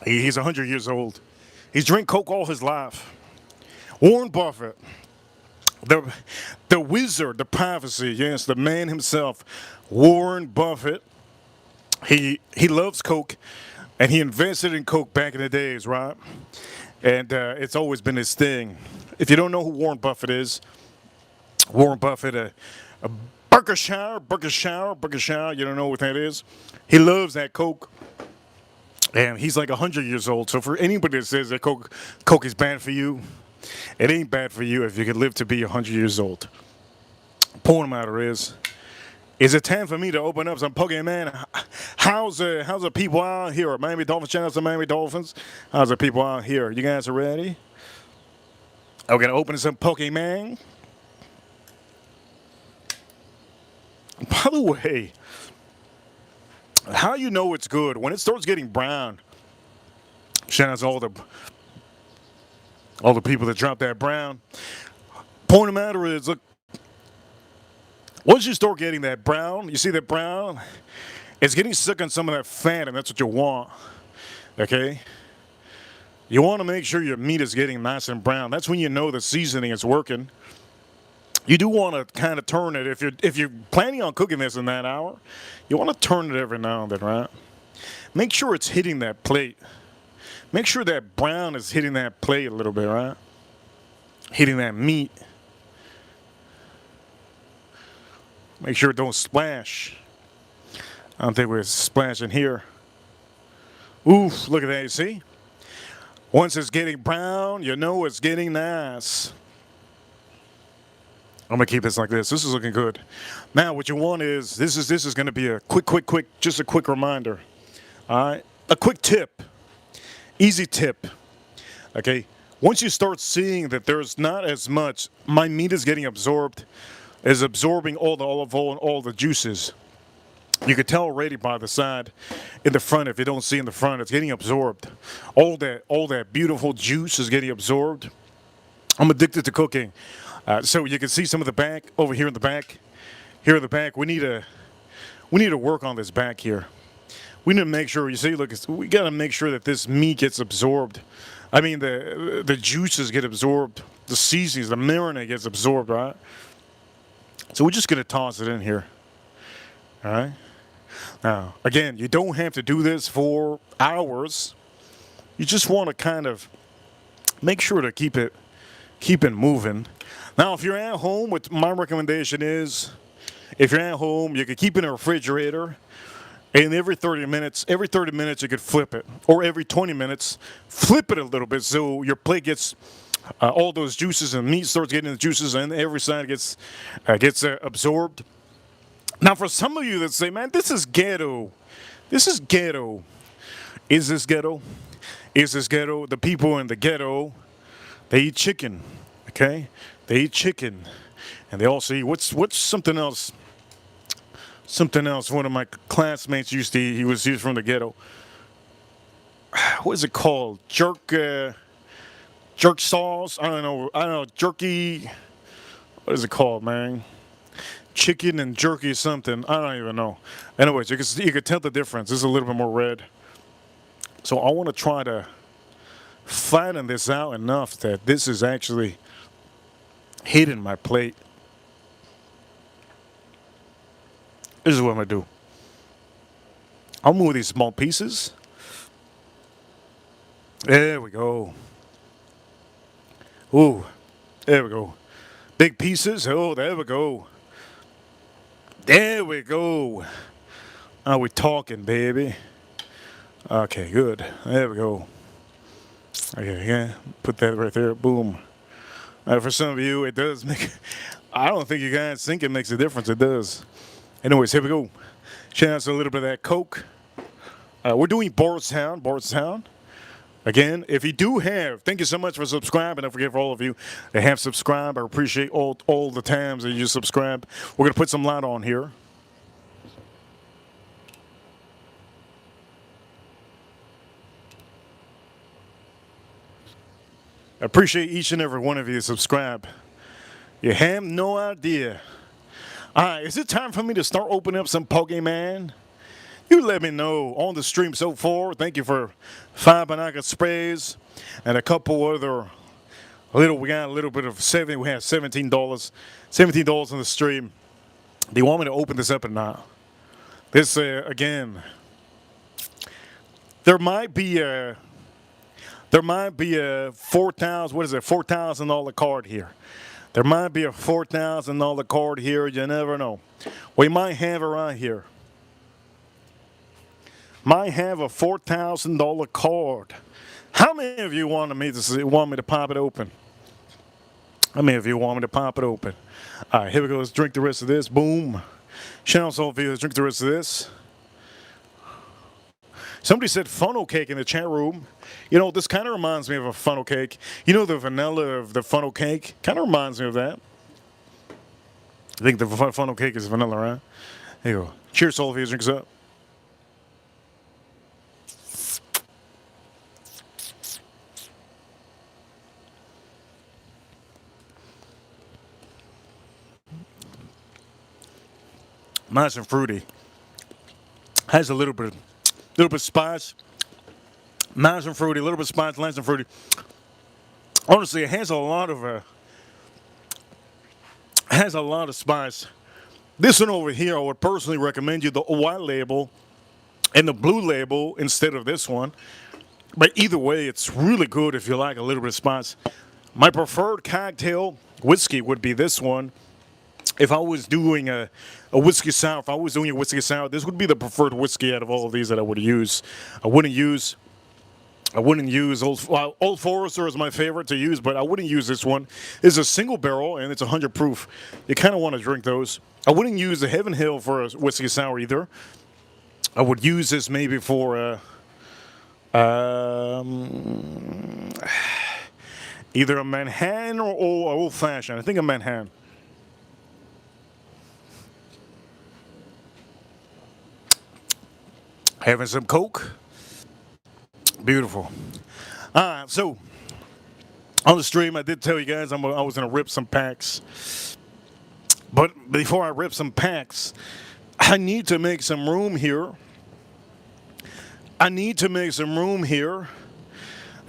He's 100 years old. He's drank Coke all his life. Warren Buffett. The wizard, the prophecy, yes, the man himself, Warren Buffett. He loves Coke, and he invested in Coke back in the days, right? And it's always been his thing. If you don't know who Warren Buffett is, Warren Buffett, a Berkshire, you don't know what that is? He loves that Coke. And he's like 100 years old. So for anybody that says that Coke is bad for you, it ain't bad for you if you can live to be 100 years old. Point of the matter is, Is it time for me to open up some Pokemon? How's the people out here? Miami Dolphins, shout out to Miami Dolphins. How's the people out here? You guys are ready? I'm gonna open some Pokemon. By the way, how you know it's good when it starts getting brown? Shout out to all the people that dropped that brown. Point of the matter is, look, once you start getting that brown, you see that brown, it's getting stuck on some of that fat, and that's what you want. Okay? You want to make sure your meat is getting nice and brown. That's when you know the seasoning is working. You do want to kind of turn it if you're planning on cooking this in that hour. You want to turn it every now and then, right? Make sure it's hitting that plate. Make sure that brown is hitting that plate a little bit, right? Hitting that meat. Make sure it don't splash. I don't think we're splashing here. Oof, look at that, you see? Once it's getting brown, you know it's getting nice. I'm gonna keep this like this. This is looking good. Now, what you want is this is gonna be a quick, just a quick reminder. All right, a quick tip, easy tip. Okay, once you start seeing that there's not as much, my meat is getting absorbed, is absorbing all the olive oil and all the juices. You can tell already by the side, in the front. If you don't see in the front, it's getting absorbed. All that beautiful juice is getting absorbed. I'm addicted to cooking. So you can see some of the back over here in the back. Here in the back, we need to work on this back here. We need to make sure. You see, look, we got to make sure that this meat gets absorbed. I mean, the juices get absorbed. The seasonings, the marinade gets absorbed, right? So we're just gonna toss it in here. All right. Now, again, you don't have to do this for hours. You just want to kind of make sure to keep it moving. Now, if you're at home, what my recommendation is, if you're at home, you could keep it in a refrigerator, and every 30 minutes, you could flip it, or every 20 minutes, flip it a little bit so your plate gets all those juices and meat starts getting the juices, and every side gets absorbed. Now, for some of you that say, "Man, this is ghetto. This is ghetto." Is this ghetto? Is this ghetto? The people in the ghetto, they eat chicken. Okay, they eat chicken, and they also eat what's something else. Something else. One of my classmates used to eat. He was from the ghetto. What is it called? Jerk sauce. I don't know. Jerky. What is it called, man? Chicken and jerky something. I don't even know. Anyways, you can tell the difference. This is a little bit more red. So I want to try to flatten this out enough that this is actually hitting my plate. This is what I'm going to do. I'll move these small pieces. There we go. Ooh, there we go. Big pieces. Oh, there we go. There we go. Now we're talking, baby. Okay, good. There we go. Okay, yeah. Put that right there. Boom. For some of you, it does make. I don't think you guys think it makes a difference. It does. Anyways, here we go. Shout out to a little bit of that Coke. We're doing Bardstown. Again, if you do have, thank you so much for subscribing. Don't forget for all of you that have subscribed. I appreciate all the times that you subscribe. We're going to put some light on here. I appreciate each and every one of you that subscribe. You have no idea. All right, is it time for me to start opening up some Pokemon? You let me know on the stream so far. Thank you for 5 Banaka sprays and a couple other we got a little bit of we have $17 on the stream. Do you want me to open this up or not? This again, there might be a 4,000, what is it, $4,000 card here. There might be a $4,000 card here, you never know. We might have it right here. Might have a $4,000 card. How many of you want me to pop it open? How many of you want me to pop it open? All right, here we go. Let's drink the rest of this. Boom. Shout out to all of you. Let's drink the rest of this. Somebody said funnel cake in the chat room. You know, this kind of reminds me of a funnel cake. You know, the vanilla of the funnel cake kind of reminds me of that. I think the funnel cake is vanilla, right? There you go. Cheers to all of you. Drinks up. Nice and fruity. Has a little bit of spice. Nice and fruity. A little bit of spice. Nice and fruity. Honestly, it has a lot of spice. This one over here, I would personally recommend you the white label and the blue label instead of this one. But either way, it's really good if you like a little bit of spice. My preferred cocktail whiskey would be this one. If I was doing a whiskey sour, this would be the preferred whiskey out of all of these that I would use. I wouldn't use Old Forester is my favorite to use, but I wouldn't use this one. It's a single barrel and it's 100 proof. You kind of want to drink those. I wouldn't use the Heaven Hill for a whiskey sour either. I would use this maybe for either a Manhattan or Old Fashioned. I think a Manhattan. Having some Coke. Beautiful. All right, so on the stream, I did tell you guys I was going to rip some packs. But before I rip some packs, I need to make some room here. Are you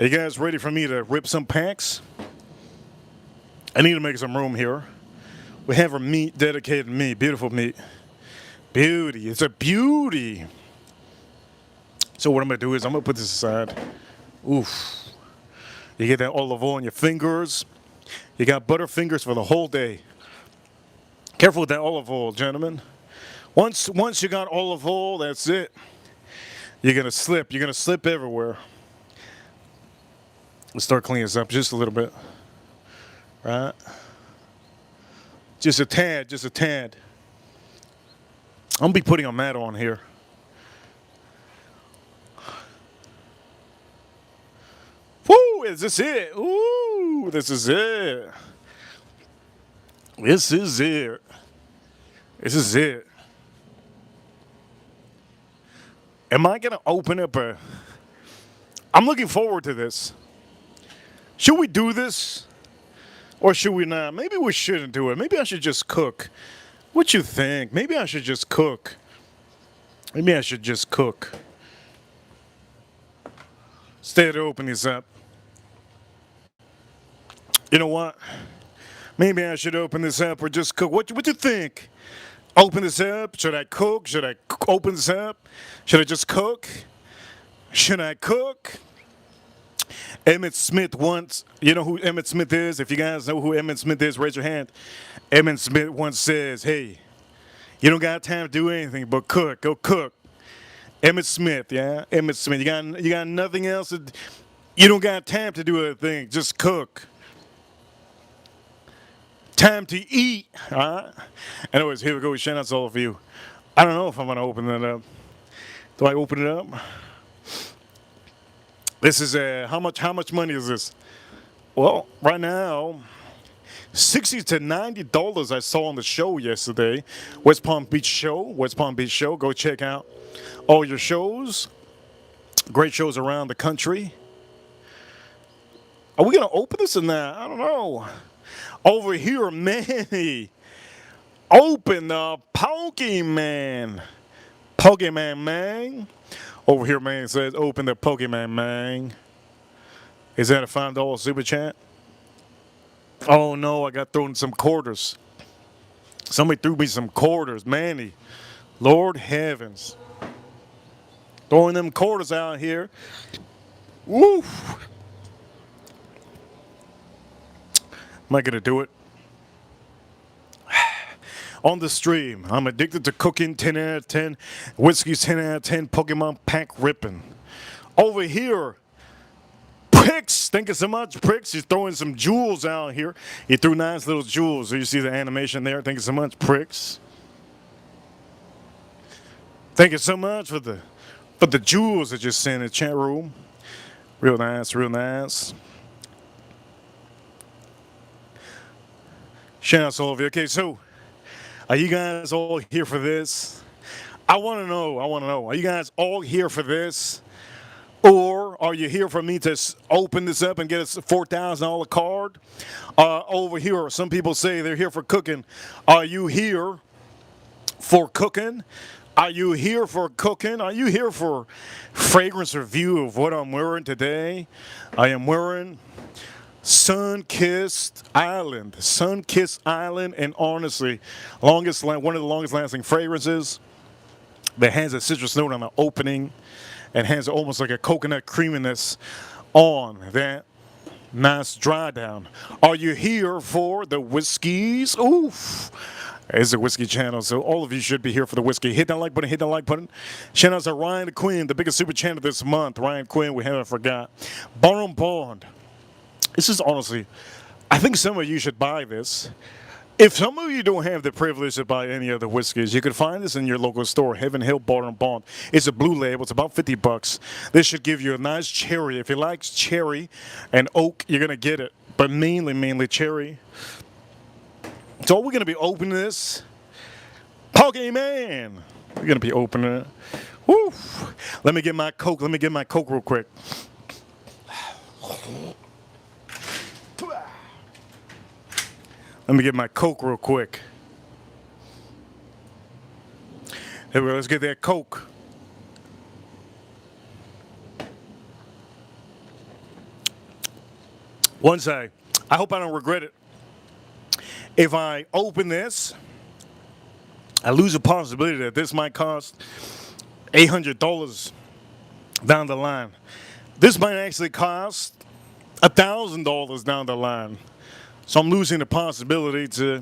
guys ready for me to rip some packs? I need to make some room here. We have our meat dedicated to me. Beautiful meat. Beauty. It's a beauty. So what I'm going to do is I'm going to put this aside. Oof. You get that olive oil on your fingers. You got butterfingers for the whole day. Careful with that olive oil, gentlemen. Once you got olive oil, that's it. You're going to slip. You're going to slip everywhere. Let's start cleaning this up just a little bit. Right? Just a tad. I'm going to be putting a mat on here. Woo! Is this it? Ooh, this is it. This is it. This is it. Am I going to open up a... I'm looking forward to this. Should we do this? Or should we not? Maybe we shouldn't do it. Maybe I should just cook. What you think? Maybe I should just cook. Instead of opening this up. You know what? Maybe I should open this up or just cook. What you think? Open this up? Should I cook? Should I open this up? Should I just cook? Should I cook? Emmett Smith once, you know who Emmett Smith is? If you guys know who Emmett Smith is, raise your hand. Emmett Smith once says, hey, you don't got time to do anything but cook. Go cook. Emmett Smith, yeah? Emmett Smith. You got nothing else. You don't got time to do anything. Just cook. Time to eat. All right? Anyways, here we go. Shout out to all of you. I don't know if I'm going to open that up. Do I open it up? This is how much money is this? Well, right now, $60 to $90 I saw on the show yesterday. West Palm Beach Show. Go check out all your shows. Great shows around the country. Are we going to open this or not? I don't know. Over here, Manny. Open the Pokemon. Pokemon, man. Over here, man says, open the Pokemon, man. Is that a $5 super chat? Oh, no, I got thrown some quarters. Somebody threw me some quarters, Manny. Lord heavens. Throwing them quarters out here. Woo. Am I going to do it? On the stream, I'm addicted to cooking, 10 out of 10. Whiskey's 10 out of 10. Pokemon pack ripping. Over here, Pricks. Thank you so much, Pricks. He's throwing some jewels out here. He threw nice little jewels. So you see the animation there. Thank you so much, Pricks. Thank you so much for the jewels that you sent in the chat room. Real nice, real nice. Shout out to all of you. Okay, so are you guys all here for this? I want to know. Are you guys all here for this? Or are you here for me to open this up and get a $4,000 card? Over here, some people say they're here for cooking. Are you here for cooking? Are you here for cooking? Are you here for fragrance review of what I'm wearing today? I am wearing Sun-Kissed Island. Sun-Kissed Island, and honestly, one of the longest lasting fragrances that has a citrus note on the opening and has almost like a coconut creaminess on that nice dry down. Are you here for the whiskeys? Oof. It's a whiskey channel, so all of you should be here for the whiskey. Hit that like button, hit that like button. Shout out to Ryan the Queen, the biggest super channel this month. Ryan Quinn, we haven't forgot. Baron Bond. This is honestly, I think some of you should buy this. If some of you don't have the privilege to buy any other whiskeys, you can find this in your local store, Heaven Hill Baron Bond. It's a blue label. It's about 50 bucks. This should give you a nice cherry. If you like cherry and oak, you're going to get it. But mainly cherry. So we're going to be opening this. Pokemon. We're going to be opening it. Woo. Let me get my Coke. Let me get my Coke real quick. Let me get my Coke real quick. Here we go. Let's get that Coke. One side. I hope I don't regret it. If I open this, I lose a possibility that this might cost $800 down the line. This might actually cost $1,000 down the line. So I'm losing the possibility to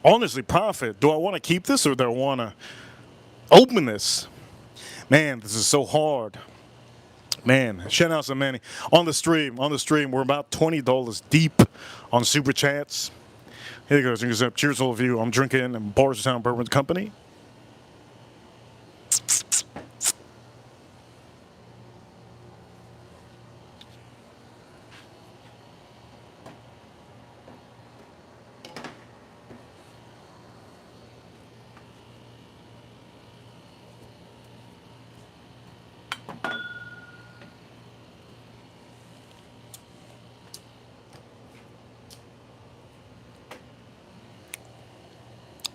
honestly profit. Do I want to keep this or do I want to open this? Man, this is so hard. Man, shout out to Manny. On the stream, we're about $20 deep on Super Chats. Here you go. Cheers, all of you. I'm drinking in Bardstown Bourbon Company.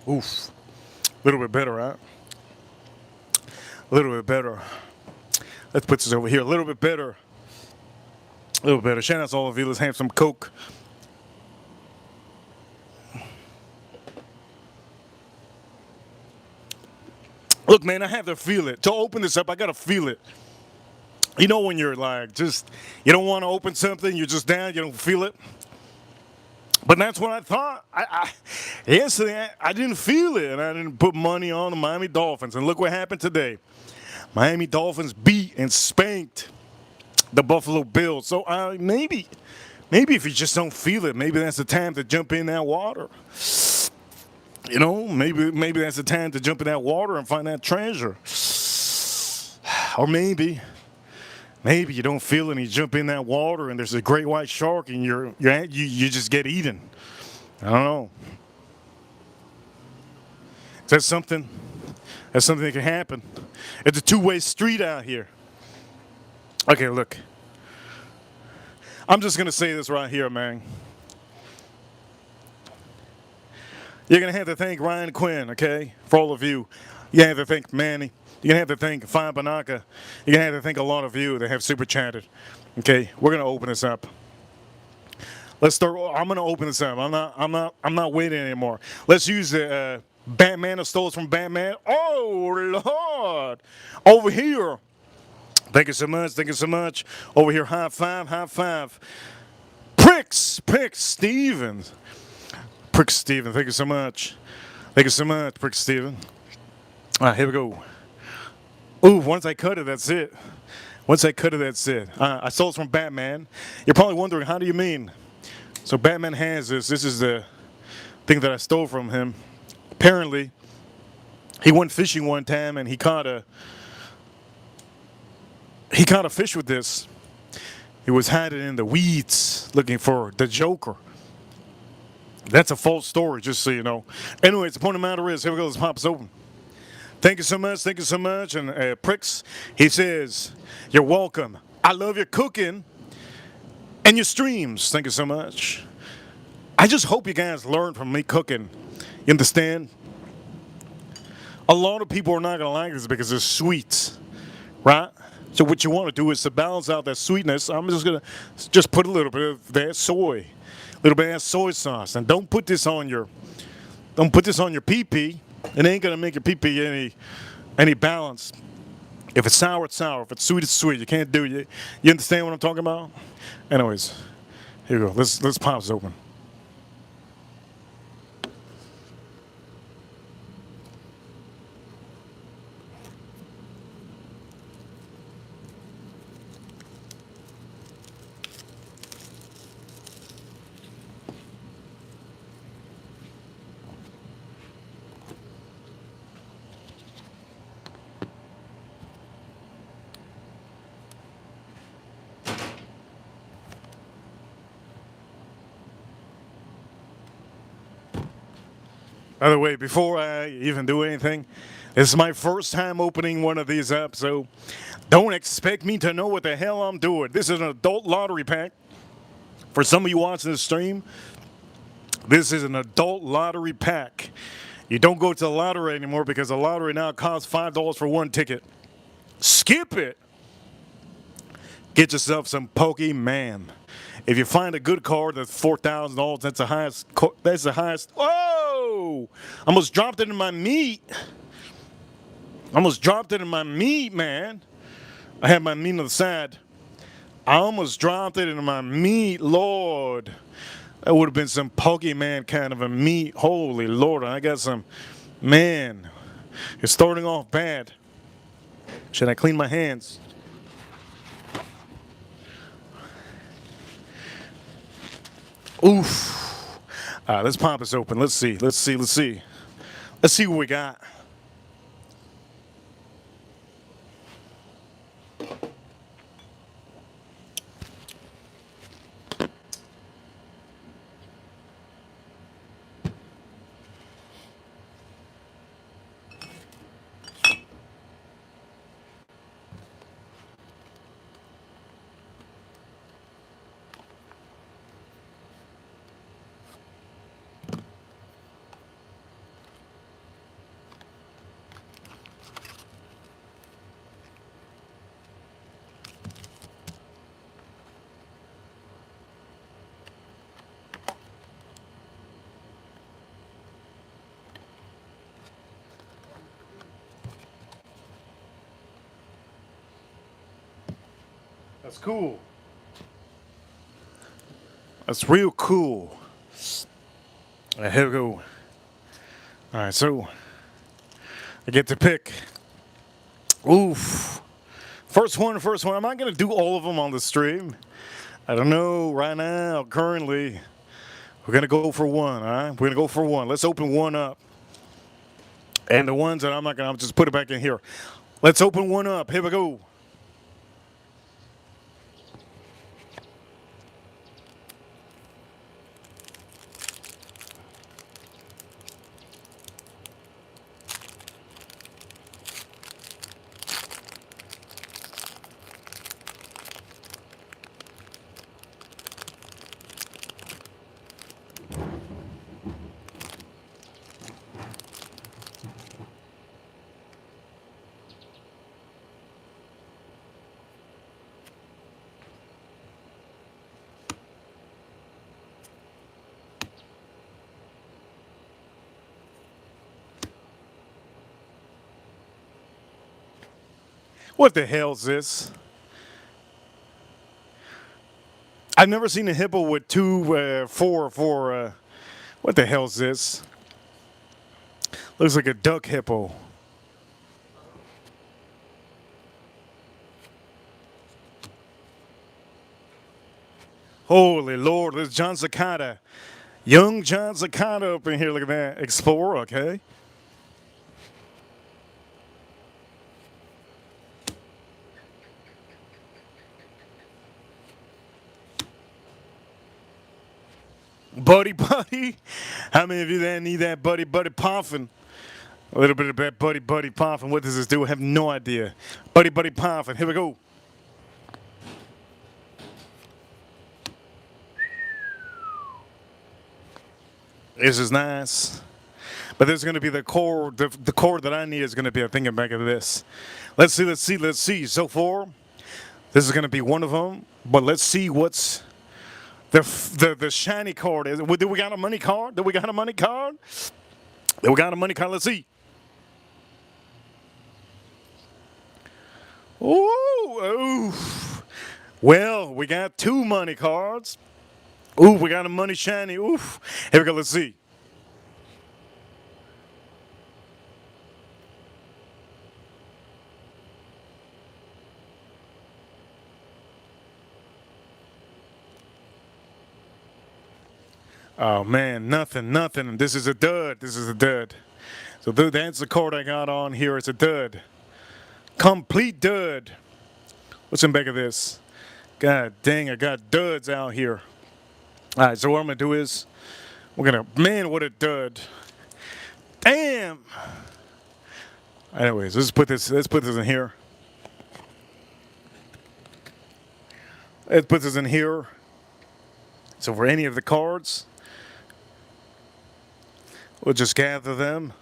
Oof. A little bit better, right? A little bit better. Let's put this over here. A little bit better. A little better. Shout out to all of you. Let's have some Coke. Look, man, I have to feel it. To open this up, I got to feel it. You know when you're like, you don't want to open something, you're just down, you don't feel it? But that's what I thought. Yesterday, I didn't feel it, and I didn't put money on the Miami Dolphins. And look what happened today. Miami Dolphins beat and spanked the Buffalo Bills. So maybe if you just don't feel it, maybe that's the time to jump in that water. You know, maybe that's the time to jump in that water and find that treasure. Or maybe you don't feel it and you jump in that water and there's a great white shark and you just get eaten. I don't know. Is that something? That's something that can happen. It's a two-way street out here. Okay, look. I'm just going to say this right here, man. You're going to have to thank Ryan Quinn, okay, for all of you. You're going to have to thank Manny. You're going to have to thank Fine Banaka. You're going to have to thank a lot of you that have super chatted. Okay, we're going to open this up. Let's start. I'm going to open this up. I'm not waiting anymore. Let's use the Batman that stole from Batman. Oh, Lord. Over here. Thank you so much. Thank you so much. Over here, high five, high five. Pricks Stevens. Pricks Stevens, thank you so much. Thank you so much, Pricks Stevens. All right, here we go. Ooh, once I cut it, that's it. Once I cut it, that's it. I stole it from Batman. You're probably wondering, how do you mean? So Batman has this. This is the thing that I stole from him. Apparently, He went fishing one time and he caught a fish with this. He was hiding in the weeds looking for the Joker. That's a false story, just so you know. Anyways, the point of the matter is, here we go. Let's pop this open. Thank you so much. Thank you so much. And Pricks, he says, you're welcome. I love your cooking and your streams. Thank you so much. I just hope you guys learn from me cooking. You understand? A lot of people are not going to like this because it's sweet, right? So what you want to do is to balance out that sweetness. I'm just going to just put a little bit of that soy, a little bit of that soy sauce. And don't put this on your pee-pee. It ain't going to make your pee-pee any balance. If it's sour, it's sour. If it's sweet, it's sweet. You can't do it. You understand what I'm talking about? Anyways, here we go. Let's pop this open. By the way, before I even do anything, this is my first time opening one of these up, so don't expect me to know what the hell I'm doing. This is an adult lottery pack. For some of you watching this stream, this is an adult lottery pack. You don't go to the lottery anymore because the lottery now costs $5 for one ticket. Skip it. Get yourself some Pokemon. If you find a good card that's $4,000, that's the highest. That's the highest. Whoa! Almost dropped it in my meat. Almost dropped it in my meat, man. I had my meat on the side. I almost dropped it into my meat, Lord. That would have been some Pokemon kind of a meat. Holy Lord, I got some. Man, it's starting off bad. Should I clean my hands? Oof. All right, let's pop this open. Let's see. Let's see what we got. That's cool. That's real cool. All right, here we go. All right, so I get to pick. Oof. First one. I'm not going to do all of them on the stream. I don't know right now, currently. We're going to go for one, all right? We're going to go for one. Let's open one up. And the ones that I'm not going to, I'll just put it back in here. Let's open one up. Here we go. What the hell's this? I've never seen a hippo with four. What the hell's this? Looks like a duck hippo. Holy Lord, there's John Zacata. Young John Zacata up in here. Look at that. Explorer, okay. Buddy Buddy. How many of you there need that Buddy Buddy Puffin? A little bit of that Buddy Buddy Puffin. What does this do? I have no idea. Buddy Buddy Puffin. Here we go. This is nice. But there's going to be the core. The core that I need is going to be a thinking back of this. Let's see. Let's see. Let's see. So far, this is going to be one of them. But let's see what's the shiny card is. Do we got a money card? Do we got a money card? Do we got a money card? Let's see. Ooh. Well, we got two money cards. Ooh, we got a money shiny. Oof. Here we go. Let's see. Oh man, nothing. This is a dud. This is a dud. So that's the card I got on here. It's a dud. Complete dud. What's in back of this? God dang, I got duds out here. All right, so what I'm gonna do is we're gonna, man, what a dud. Damn. Anyways, let's put this in here. Let's put this in here. So for any of the cards, we'll just gather them.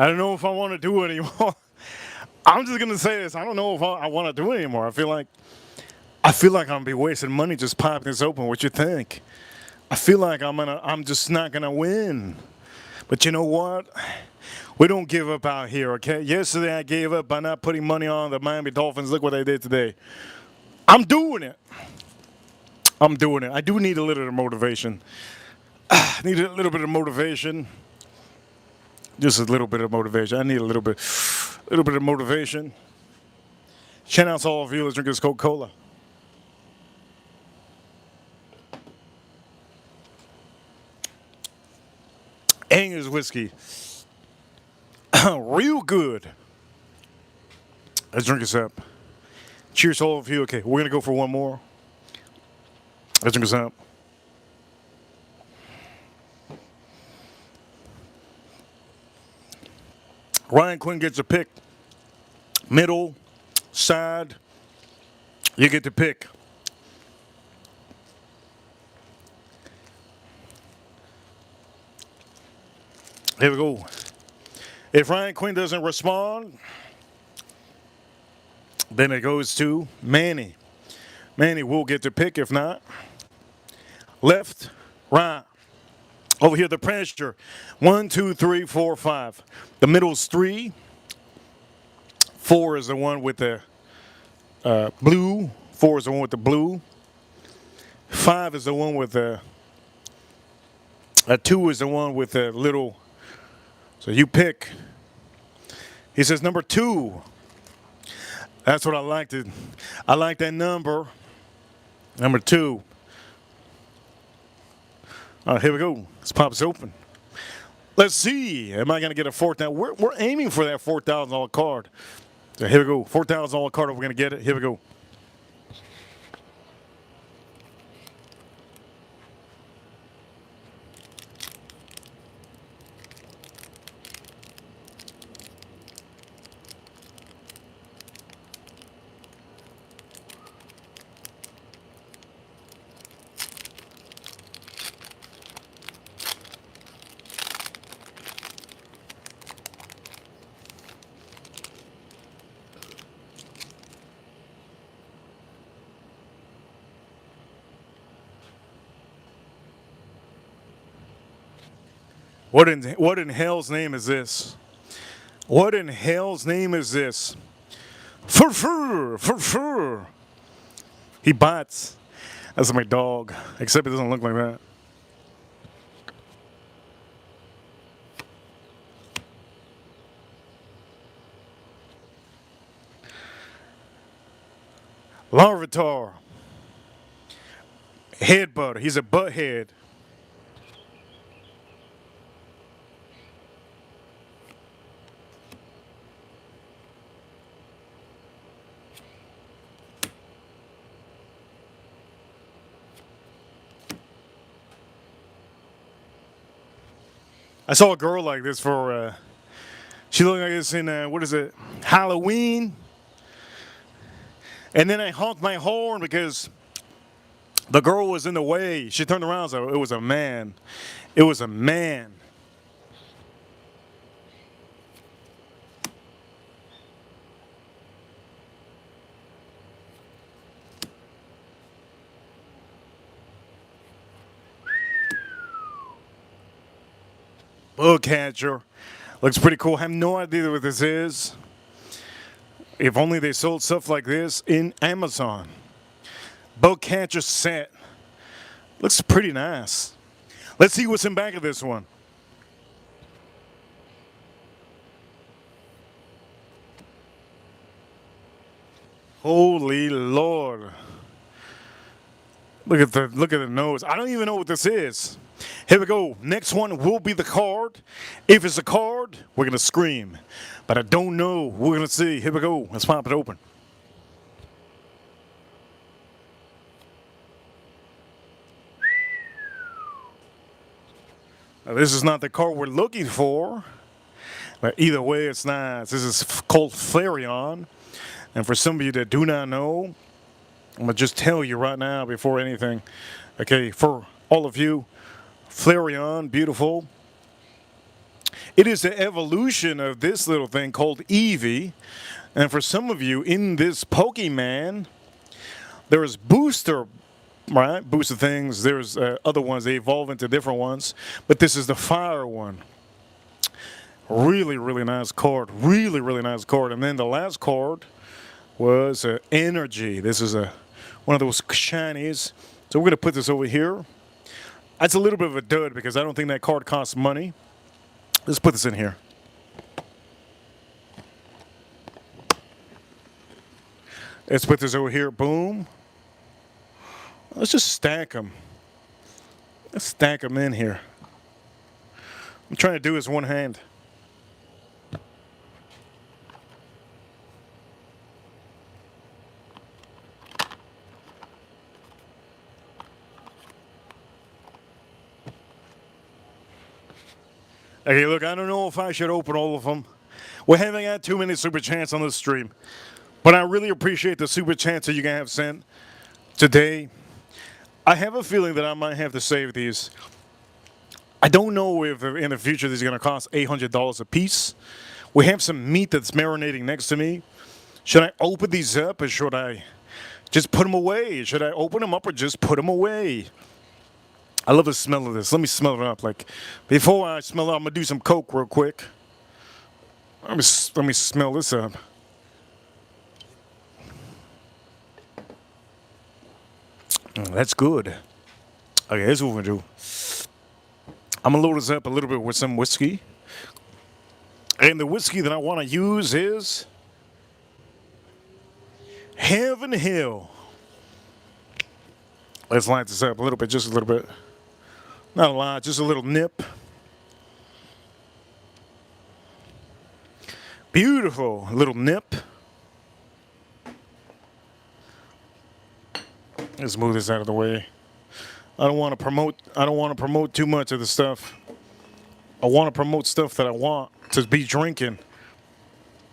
I don't know if I want to do it anymore. I'm just gonna say this. I don't know if I want to do it anymore. I feel like I'm gonna be wasting money just popping this open. What you think? I feel like I'm just not gonna win. But you know what? We don't give up out here, okay? Yesterday I gave up by not putting money on the Miami Dolphins. Look what they did today. I'm doing it. I'm doing it. I do need a little bit of motivation. I need a little bit of motivation. Just a little bit of motivation. I need a little bit of motivation. Shout out to all of you. Let's drink this Coca-Cola. Anger's whiskey. Real good. Let's drink this up. Cheers to all of you. Okay, we're going to go for one more. Let's drink this up. Ryan Quinn gets a pick. Middle, side, you get to pick. Here we go. If Ryan Quinn doesn't respond, then it goes to Manny. Manny will get to pick. If not, left, right. Over here, the pressure. 1, 2, 3, 4, 5. The middle's 3. 4 is the one with the blue. 4 is the one with the blue. 5 is the one with the. 2 is the one with the little. So you pick. He says number 2. That's what I liked. I like that number. Number 2. Here we go. Let's pop this open. Let's see. Am I going to get a $4,000? We're aiming for that $4,000 card. So here we go. $4,000 card. We're going to get it. Here we go. What in hell's name is this? What in hell's name is this? Fur. He bites. That's my dog, except it doesn't look like that. Larvitar. Headbutter. He's a butthead. I saw a girl like this for, she looked like this in, what is it, Halloween. And then I honked my horn because the girl was in the way. She turned around, so it was a man. It was a man. Bug catcher. Looks pretty cool. I have no idea what this is. If only they sold stuff like this in Amazon. Bug catcher set. Looks pretty nice. Let's see what's in back of this one. Holy Lord. Look at the nose. I don't even know what this is. Here we go. Next one will be the card. If it's a card, we're gonna scream. But I don't know. We're gonna see. Here we go. Let's pop it open. Now, this is not the card we're looking for. But either way, it's nice. This is called Flareon. And for some of you that do not know, I'm going to just tell you right now before anything. Okay, for all of you, Flareon, beautiful. It is the evolution of this little thing called Eevee. And for some of you, in this Pokemon, there is booster, right? Booster things. There's other ones. They evolve into different ones. But this is the fire one. Really, really nice card. Really, really nice card. And then the last card was Energy. This is one of those shinies. So we're going to put this over here. That's a little bit of a dud because I don't think that card costs money. Let's put this in here. Let's put this over here. Boom. Let's just stack them. Let's stack them in here. I'm trying to do this one hand. Okay, look, I don't know if I should open all of them. We haven't had too many super chats on this stream. But I really appreciate the super chats that you guys have sent today. I have a feeling that I might have to save these. I don't know if in the future these are going to cost $800 a piece. We have some meat that's marinating next to me. Should I open these up or should I just put them away? Should I open them up or just put them away? I love the smell of this. Let me smell it up. Like, before I smell it, I'm gonna do some Coke real quick. Let me smell this up. That's good. Okay, here's what we're gonna do. I'm gonna load this up a little bit with some whiskey. And the whiskey that I want to use is Heaven Hill. Let's light this up a little bit, just a little bit. Not a lot, just a little nip. Beautiful little nip. Let's move this out of the way. I don't want to promote too much of the stuff. I want to promote stuff that I want to be drinking.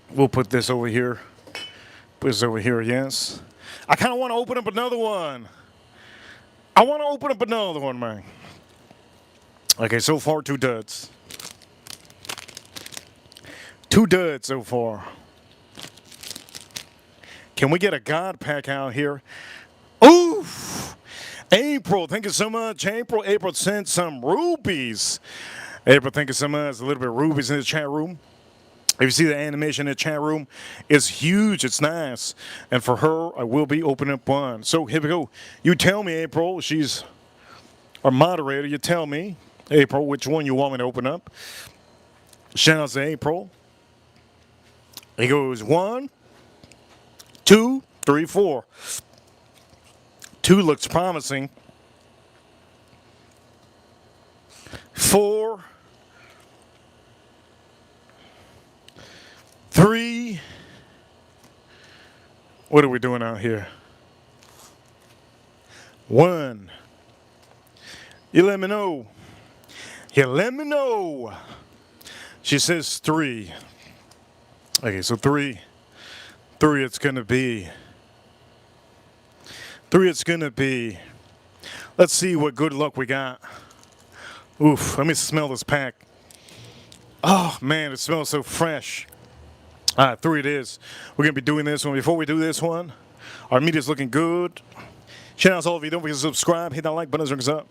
We'll put this over here. Put this over here, yes. I kind of want to open up another one. I want to open up another one, man. Okay, so far, 2 duds. 2 duds so far. Can we get a God pack out here? Oof! April, thank you so much. April sent some rubies. April, thank you so much. A little bit of rubies in the chat room. If you see the animation in the chat room, it's huge. It's nice. And for her, I will be opening up one. So here we go. You tell me, April. She's our moderator. You tell me, April, which one you want me to open up. Shout out to April. It goes 1, 2, 3, 4. 2 looks promising. 4, 3. What are we doing out here? 1. You let me know. You let me know. She says 3. Okay, so 3 it's gonna be. 3 it's gonna be. Let's see what good luck we got. Oof, let me smell this pack. Oh man, it smells so fresh. All right, 3 it is. We're gonna be doing this one. Before we do this one, our meat is looking good. Shout out to all of you. Don't forget to subscribe, hit that like button, rings up.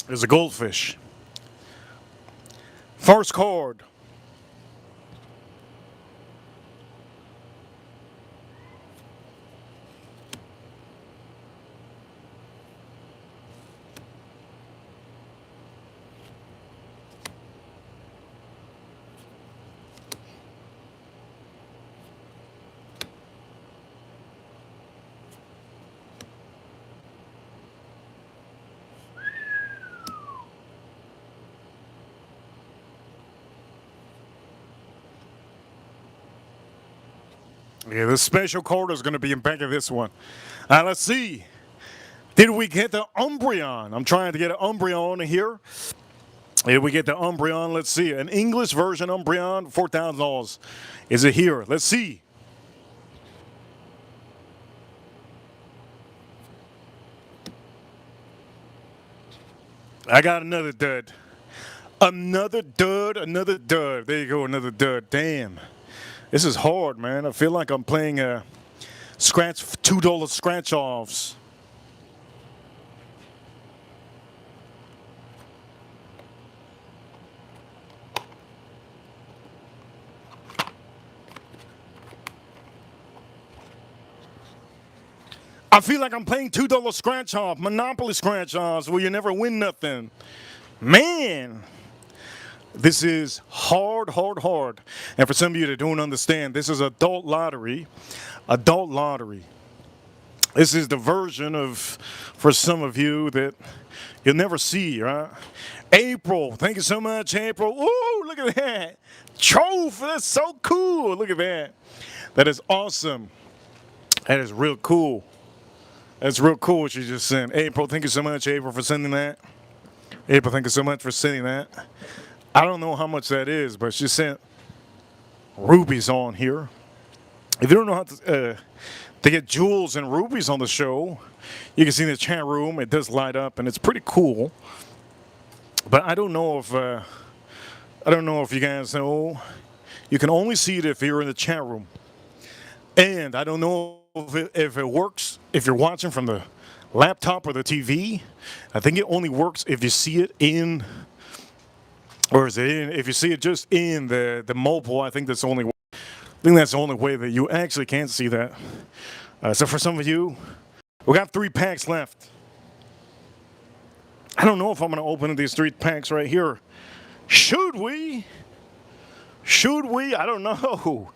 There's a goldfish. First card. Yeah, this special card is going to be in back of this one. Let's see. Did we get the Umbreon? I'm trying to get an Umbreon here. Did we get the Umbreon? Let's see. An English version Umbreon, $4,000. Is it here? Let's see. I got another dud. Another dud, another dud. There you go, another dud. Damn. This is hard, man. I feel like I'm playing scratch $2 scratch offs. I feel like I'm playing $2 scratch off, Monopoly scratch offs, where you never win nothing. Man. This is hard, hard, hard. And for some of you that don't understand, this is adult lottery. Adult lottery. This is the version of, for some of you, that you'll never see, right? April, thank you so much, April. Ooh, look at that. Trophy, that's so cool. Look at that. That is awesome. That is real cool. That's real cool what you just sent. April, thank you so much, April, for sending that. April, thank you so much for sending that. I don't know how much that is, but she sent rubies on here. If you don't know how to get jewels and rubies on the show, you can see in the chat room, it does light up, and it's pretty cool. But I don't know if you guys know. You can only see it if you're in the chat room. And I don't know if it works if you're watching from the laptop or the TV. I think it only works if you see it in, or is it in, if you see it just in the mobile. I think that's the only way. I think that's the only way that you actually can see that. So for some of you, we got 3 packs left. I don't know if I'm going to open these 3 packs right here. Should we? Should we? I don't know.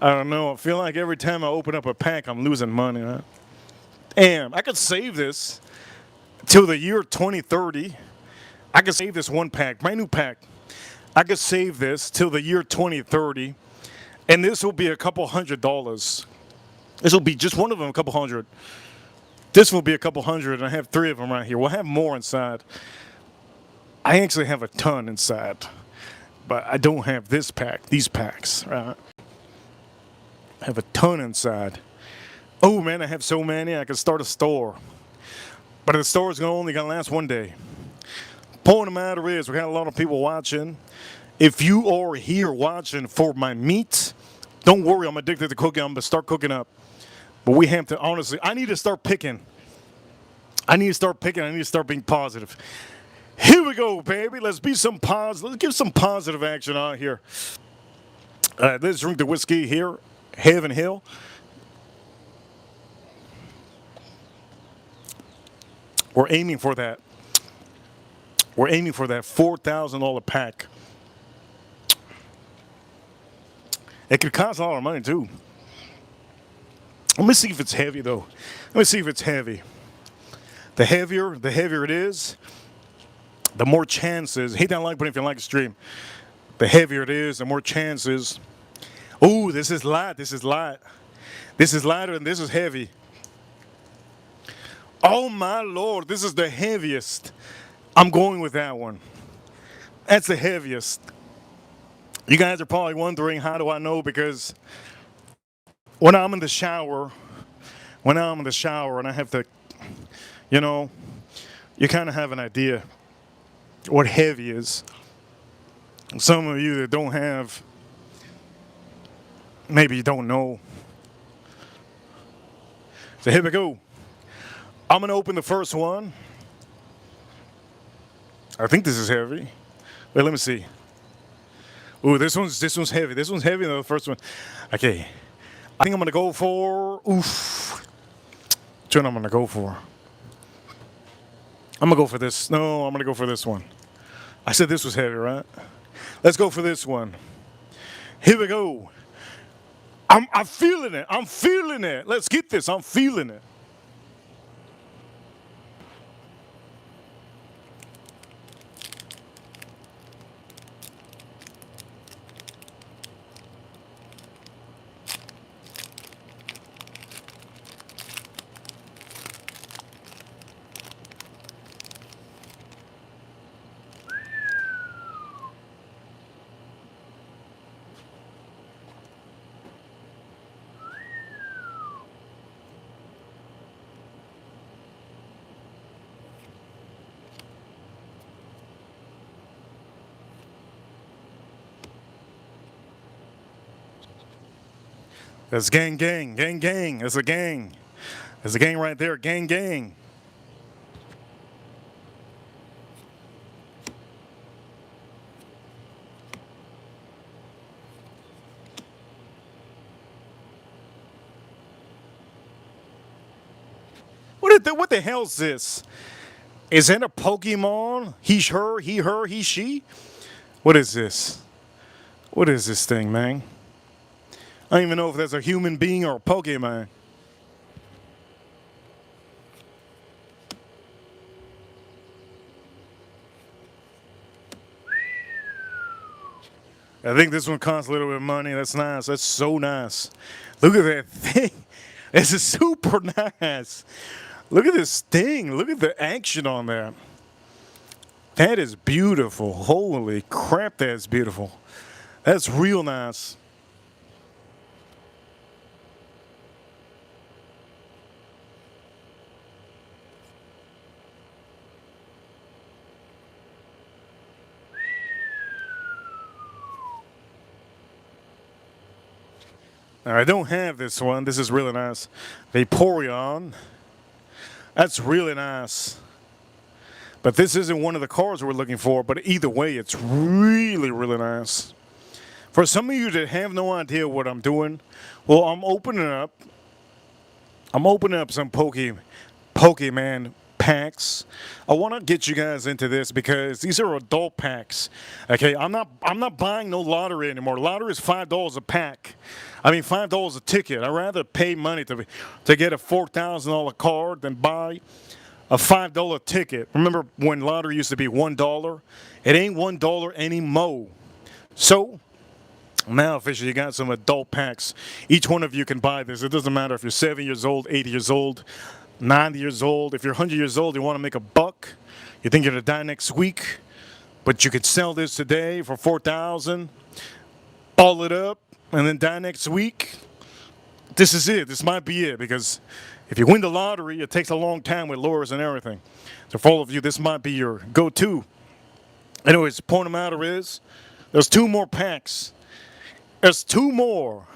I don't know. I feel like every time I open up a pack, I'm losing money. Right? Damn, I could save this till the year 2030. I could save this 1 pack, brand new pack. I could save this till the year 2030, and this will be a couple $100. This will be just one of them, a couple $100. This will be a couple $100, and I have 3 of them right here. We'll have more inside. I actually have a ton inside, but I don't have this pack, these packs, right? I have a ton inside. Oh man, I have so many, I could start a store. But the store is only gonna last 1 day. Point of the matter is, we got a lot of people watching. If you are here watching for my meat, don't worry, I'm addicted to cooking. I'm gonna start cooking up. But we have to, honestly, I need to start picking. I need to start picking. I need to start being positive. Here we go, baby. Let's be some positive. Let's give some positive action out here. Let's drink the whiskey here, Heaven Hill. We're aiming for that. We're aiming for that $4,000 pack. It could cost a lot of money too. Let me see if it's heavy though. Let me see if it's heavy. The heavier it is, the more chances. Hit that like button if you like the stream. The heavier it is, the more chances. Ooh, this is light. This is light. This is lighter and this is heavy. Oh my Lord, this is the heaviest. I'm going with that one. That's the heaviest. You guys are probably wondering, how do I know? Because when I'm in the shower and I have to, you know, you kind of have an idea what heavy is. Some of you that don't have, maybe you don't know. So here we go. I'm going to open the first one. I think this is heavy. Wait, let me see. Ooh, this one's heavy. This one's heavier than the first one. Okay. I think I'm going to go for, which one I'm going to go for? I'm going to go for this. No, I'm going to go for this one. I said this was heavy, right? Let's go for this one. Here we go. I'm feeling it. I'm feeling it. Let's get this. I'm feeling it. That's gang, gang, gang, gang. That's a gang. There's a gang right there. Gang, gang. What the hell is this? Is that a Pokemon? He, her, he, she? What is this? What is this thing, man? I don't even know if that's a human being or a Pokemon. I think this one costs a little bit of money. That's nice. That's so nice. Look at that thing. This is super nice. Look at this thing. Look at the action on that. That is beautiful. Holy crap, that's beautiful. That's real nice. Now, I don't have this one. This is really nice. Vaporeon. That's really nice. But this isn't one of the cards we're looking for. But either way, it's really, really nice. For some of you that have no idea what I'm doing, well, I'm opening up some Pokemon packs. I want to get you guys into this because these are adult packs. Okay, I'm not buying no lottery anymore. Lottery is $5 a pack. I mean $5 a ticket. I'd rather pay money to get a $4,000 card than buy a $5 ticket. Remember when lottery used to be $1? It ain't $1 anymore. So now officially you got some adult packs. Each one of you can buy this. It doesn't matter if you're 7 years old, 80 years old, 90 years old. If you're 100 years old, you want to make a buck, you think you're going to die next week, but you could sell this today for $4,000, ball it up, and then die next week. This is it. This might be it, because if you win the lottery, it takes a long time with lures and everything. So for all of you, this might be your go-to. Anyways, the point of the matter is, there's 2 more packs. There's 2 more.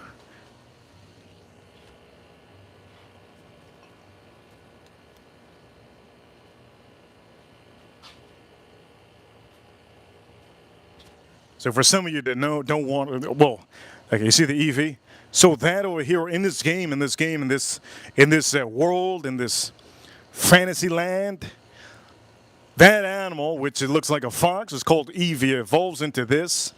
So for some of you that know don't want, well, okay, you see the EV. So that over here in this game, in this world, in this fantasy land, that animal, which it looks like a fox, is called Eevee. It evolves into this.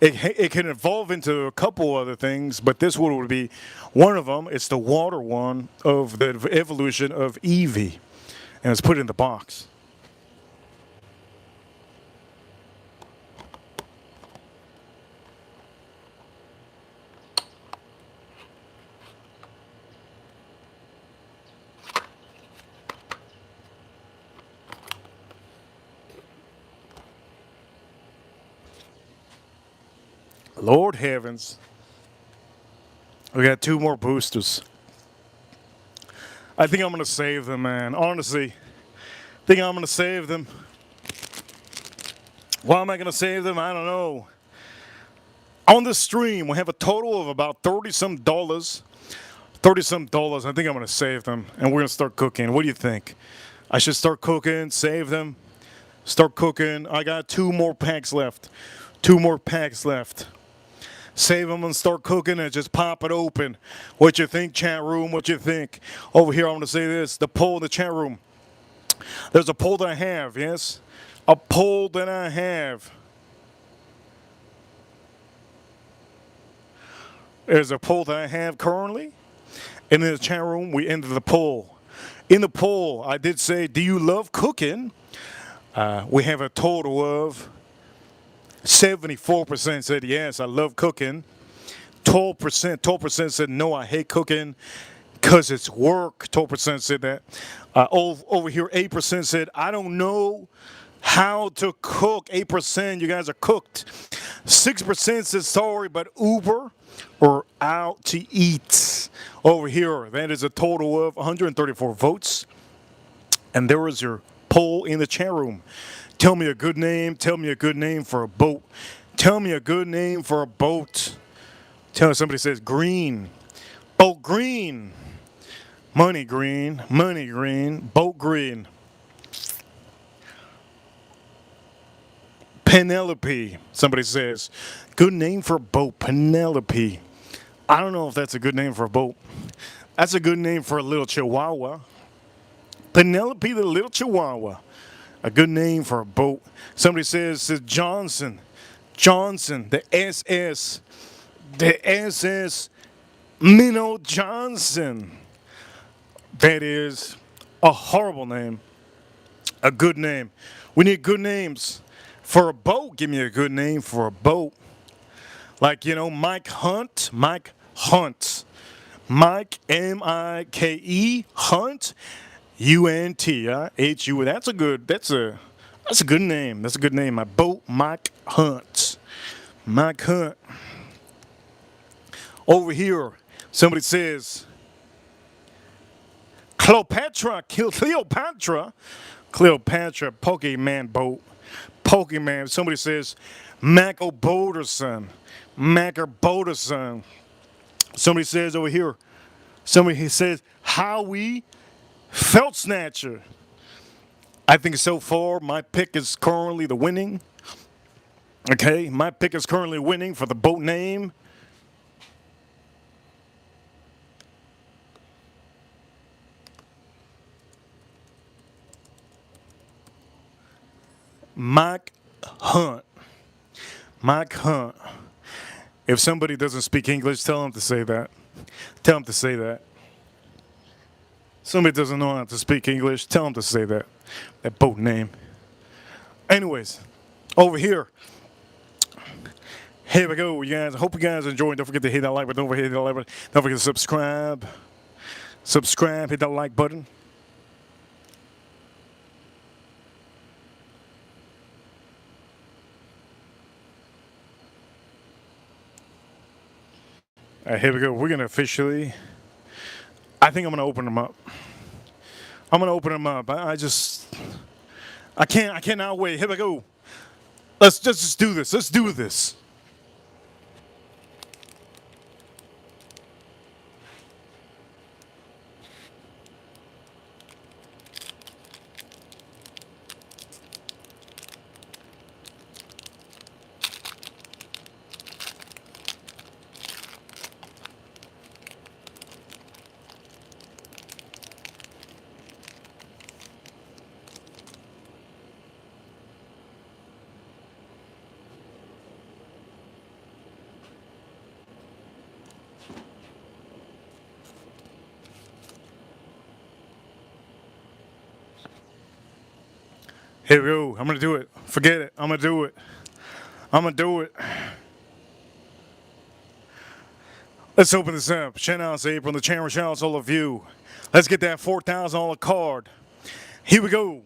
It can evolve into a couple other things, but this one would be one of them. It's the water one of the evolution of Eevee, and it's put in the box. Lord heavens, we got two more boosters. I think I'm gonna save them, man. Honestly, I think I'm gonna save them. Why am I gonna save them? I don't know. On the stream, we have a total of about 30 some dollars. 30 some dollars. I think I'm gonna save them, and we're gonna start cooking. What do you think? I should start cooking, save them, start cooking. I got two more packs left. Two more packs left. Save them and start cooking and just pop it open. What you think, chat room? What you think? Over here, I'm gonna say this: the poll in the chat room. There's a poll that I have. Yes, a poll that I have. There's a poll that I have currently. And in the chat room, we ended the poll. In the poll, I did say, do you love cooking? We have a total of 74% said yes, I love cooking. 12% said no, I hate cooking because it's work. 12% said that. Over here, 8% said, I don't know how to cook. 8%, you guys are cooked. 6% said sorry, but Uber or out to eat. Over here, that is a total of 134 votes. And there is your poll in the chat room. Tell me a good name. Tell me a good name for a boat. Tell me a good name for a boat. Tell me, somebody says green. Boat green. Money green. Money green. Boat green. Penelope. Somebody says, good name for a boat. Penelope. I don't know if that's a good name for a boat. That's a good name for a little chihuahua. Penelope the little chihuahua. A good name for a boat. Somebody says Johnson. Johnson, the SS. The SS Minnow Johnson. That is a horrible name. A good name. We need good names. For a boat, give me a good name for a boat. Like, Mike Hunt. Mike Hunt. Mike, M-I-K-E, Hunt, U-N-T, H-U. That's a good name. That's a good name. My boat, Mike Hunt. Mike Hunt. Over here, somebody says, Cleopatra, Pokemon boat. Pokemon. Somebody says, Maco Boulderson. Macker Boulderson. Somebody says over here, somebody says, Howie Felt Snatcher. I think so far my pick is currently the winning. Okay, my pick is currently winning for the boat name. Mike Hunt. Mike Hunt. If somebody doesn't speak English, tell them to say that. Tell them to say that. Somebody doesn't know how to speak English, tell them to say that. That boat name. Anyways, over here. Here we go, you guys. I hope you guys enjoyed. Don't forget to hit that like button. Don't forget to hit that like button. Don't forget to subscribe. Subscribe, hit that like button. All right, here we go. We're gonna officially. I think I'm gonna open them up. I'm gonna open them up. I cannot wait. Here we go. Let's just do this. Let's do this. Here we go. I'm gonna do it. Forget it. I'm gonna do it. I'm gonna do it. Let's open this up. Shout out to April, the channel. Shout out to all of you. Let's get that $4,000 card. Here we go.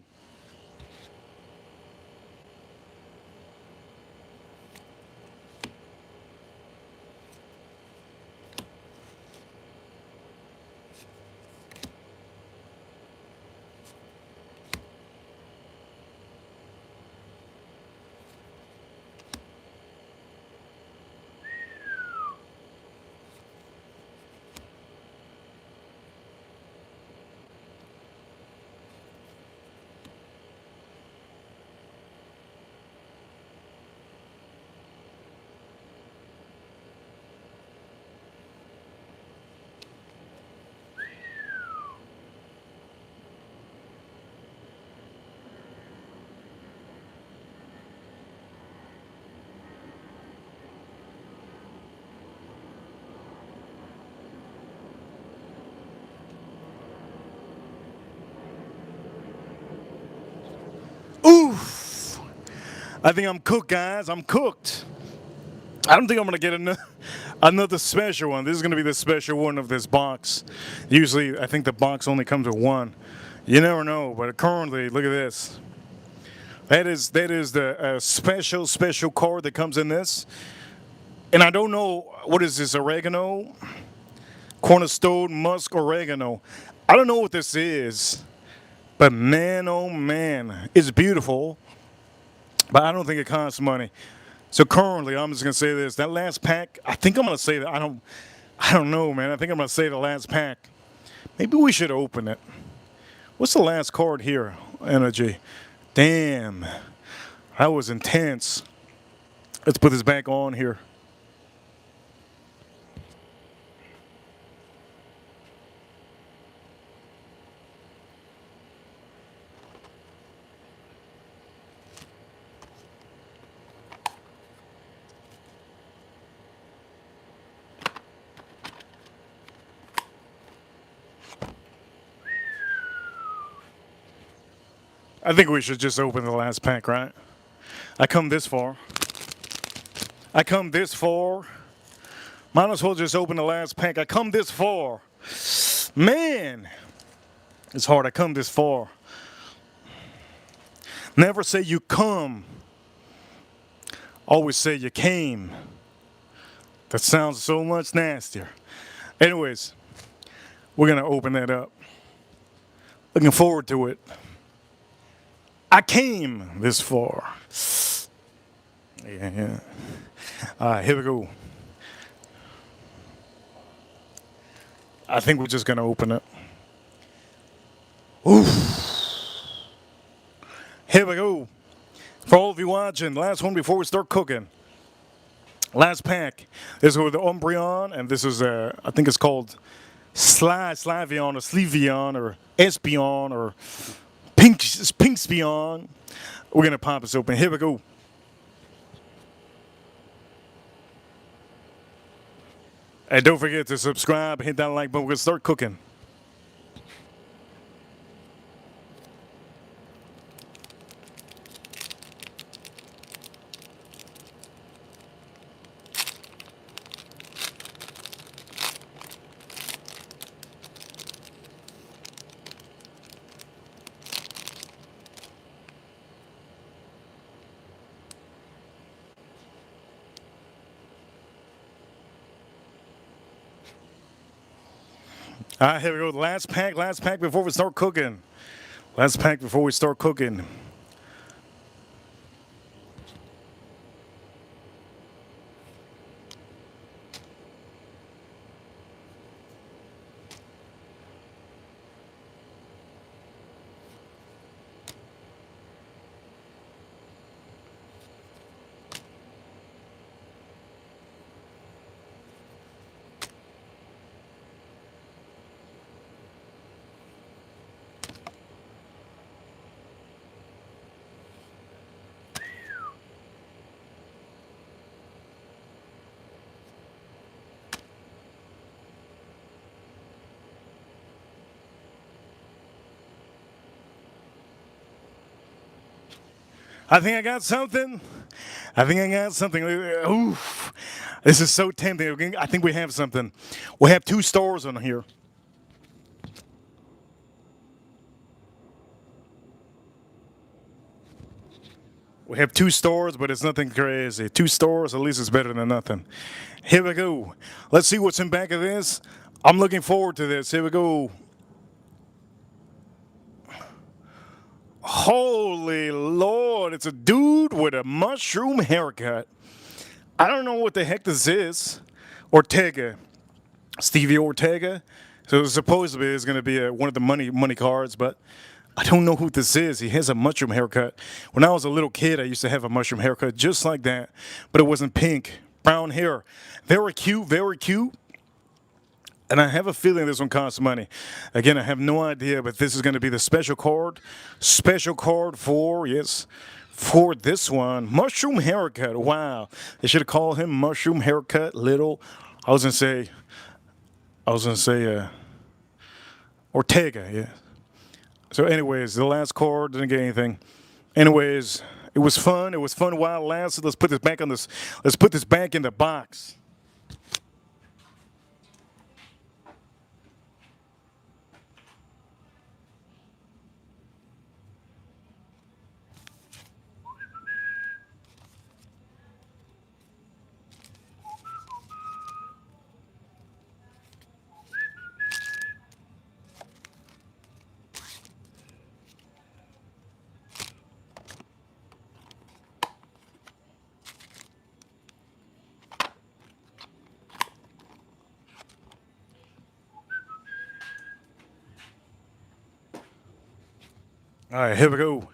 Oof. I think I'm cooked, guys. I'm cooked. I don't think I'm gonna get another special one. This is gonna be the special one of this box. Usually, I think the box only comes with one. You never know, but currently, look at this. That is the special card that comes in this. And I don't know what is this, oregano, cornerstone, musk, oregano. I don't know what this is, but man, oh man, it's beautiful. But I don't think it costs money. So currently, I'm just gonna say this: that last pack. I think I'm gonna say that. I don't know, man. I think I'm gonna say the last pack. Maybe we should open it. What's the last card here? Energy. Damn, that was intense. Let's put this back on here. I think we should just open the last pack, right? I come this far. I come this far. Might as well just open the last pack. I come this far. Man, it's hard. I come this far. Never say you come. Always say you came. That sounds so much nastier. Anyways, we're going to open that up. Looking forward to it. I came this far. Yeah. All right, here we go. I think we're just going to open it. Oof. Here we go. For all of you watching, last one before we start cooking. Last pack. This is with the Umbreon, and this is, I think it's called Slavion or Slevion or Espion or Pinkspion. We're going to pop this open. Here we go. And don't forget to subscribe, hit that like button. We're going to start cooking. All right, here we go. Last pack before we start cooking. Last pack before we start cooking. I think I got something. I think I got something. Oof. This is so tempting. I think we have something. We have two stores on here. We have two stores, but it's nothing crazy. Two stores, at least it's better than nothing. Here we go. Let's see what's in back of this. I'm looking forward to this. Here we go. Holy Lord, it's a dude with a mushroom haircut. I don't know what the heck this is. Ortega. Stevie Ortega. So supposedly it's going to be one of the money cards, but I don't know who this is. He has a mushroom haircut. When I was a little kid, I used to have a mushroom haircut just like that, but it wasn't pink. Brown hair. Very cute, very cute. And I have a feeling this one costs money. Again, I have no idea, but this is going to be the special card. Special card for, yes, for this one. Mushroom haircut. Wow. They should have called him Mushroom Haircut Little. I was going to say Ortega, yeah. So anyways, the last card didn't get anything. Anyways, it was fun. It was fun while it lasted. Let's put this back on this. Let's put this back in the box. All right, here we go.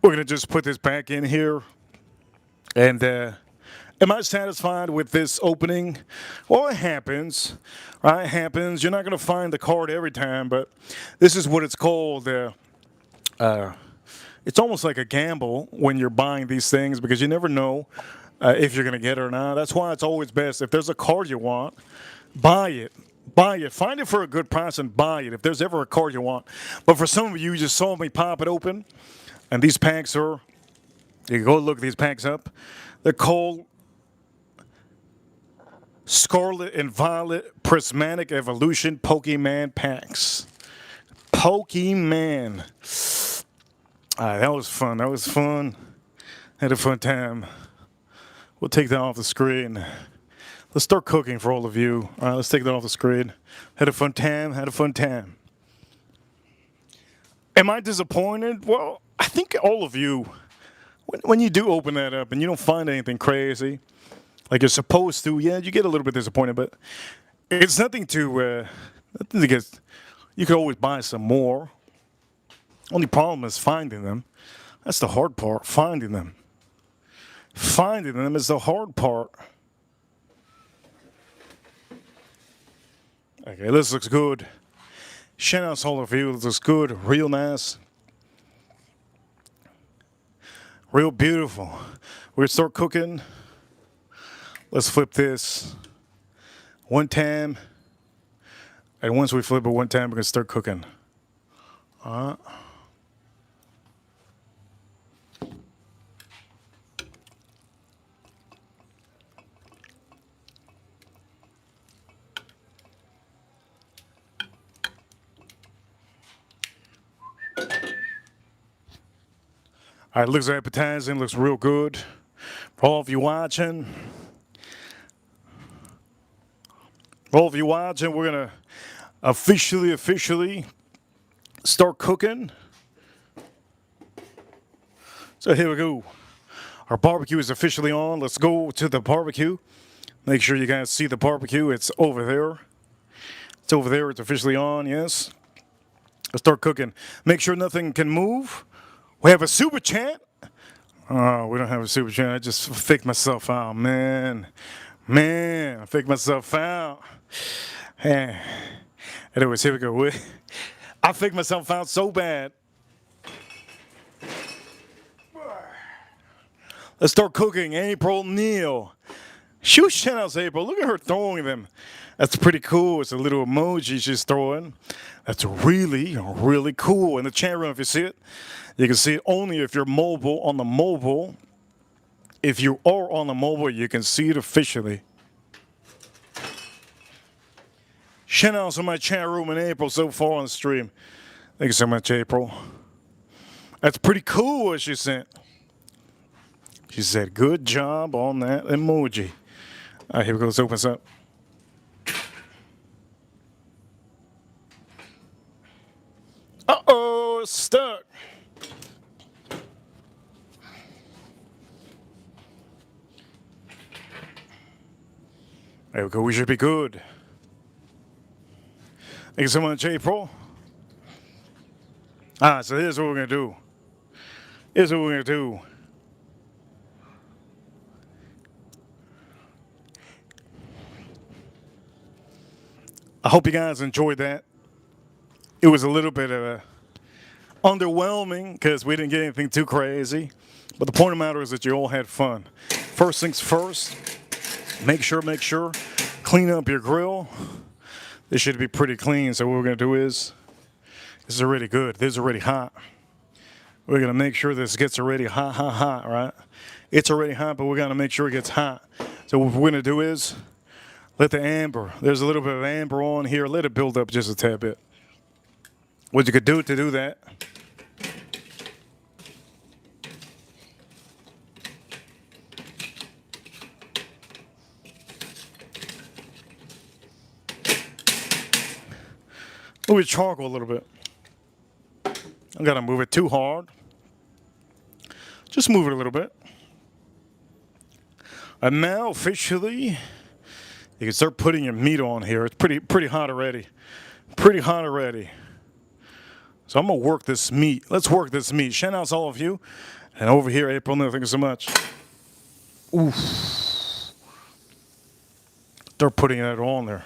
We're gonna just put this back in here. And am I satisfied with this opening? Well, it happens. Right? It happens. You're not gonna find the card every time, but this is what it's called. It's almost like a gamble when you're buying these things because you never know if you're gonna get it or not. That's why it's always best if there's a card you want, buy it. Buy it. Find it for a good price and buy it if there's ever a card you want. But for some of you, you just saw me pop it open, and these packs are. You can go look these packs up. They're called Scarlet and Violet Prismatic Evolution Pokemon packs. Pokemon. That was fun. That was fun. Had a fun time. We'll take that off the screen. Let's start cooking for all of you. All right, let's take that off the screen. Had a fun time. Had a fun time. Am I disappointed? Well, I think all of you, when you do open that up and you don't find anything crazy, like you're supposed to, yeah, you get a little bit disappointed, but it's nothing to get. You could always buy some more. Only problem is finding them. That's the hard part, finding them. Finding them is the hard part. Okay, this looks good. Shout out to all of you. This looks good. Real nice. Real beautiful. We're going to start cooking. Let's flip this one time. And once we flip it one time, we're going to start cooking. All right, looks appetizing, looks real good. For all of you watching, we're gonna officially start cooking. So here we go. Our barbecue is officially on. Let's go to the barbecue. Make sure you guys see the barbecue. It's over there. It's over there. It's officially on, yes. Let's start cooking. Make sure nothing can move. We have a super chat. Oh, we don't have a super chat. I just faked myself out, man. I faked myself out. Hey. Anyways, here we go. I faked myself out so bad. Let's start cooking. April Neal. Shoot, shout out to April. Look at her throwing them. That's pretty cool. It's a little emoji she's throwing. That's really, really cool. In the chat room, if you see it, you can see it only if you're mobile on the mobile. If you are on the mobile, you can see it officially. Shout out to my chat room in April so far on the stream. Thank you so much, April. That's pretty cool what she sent. She said, good job on that emoji. All right, here we go. Let's open this up. Uh-oh, it's stuck. There we go. We should be good. Thank you so much, April. So here's what we're going to do. Here's what we're going to do. I hope you guys enjoyed that. It was a little bit of a underwhelming because we didn't get anything too crazy. But the point of the matter is that you all had fun. First things first, make sure, clean up your grill. This should be pretty clean. So what we're going to do is, this is already good. This is already hot. We're going to make sure this gets already hot, right? It's already hot, but we're going to make sure it gets hot. So what we're going to do is, let the amber, there's a little bit of amber on here. Let it build up just a tad bit. What you could do to do that, move your charcoal a little bit. I gotta move it too hard. Just move it a little bit. And now officially, you can start putting your meat on here. It's pretty hot already. Pretty hot already. So I'm gonna work this meat. Let's work this meat. Shout out to all of you. And over here, April, thank you so much. Oof. Start putting that on there.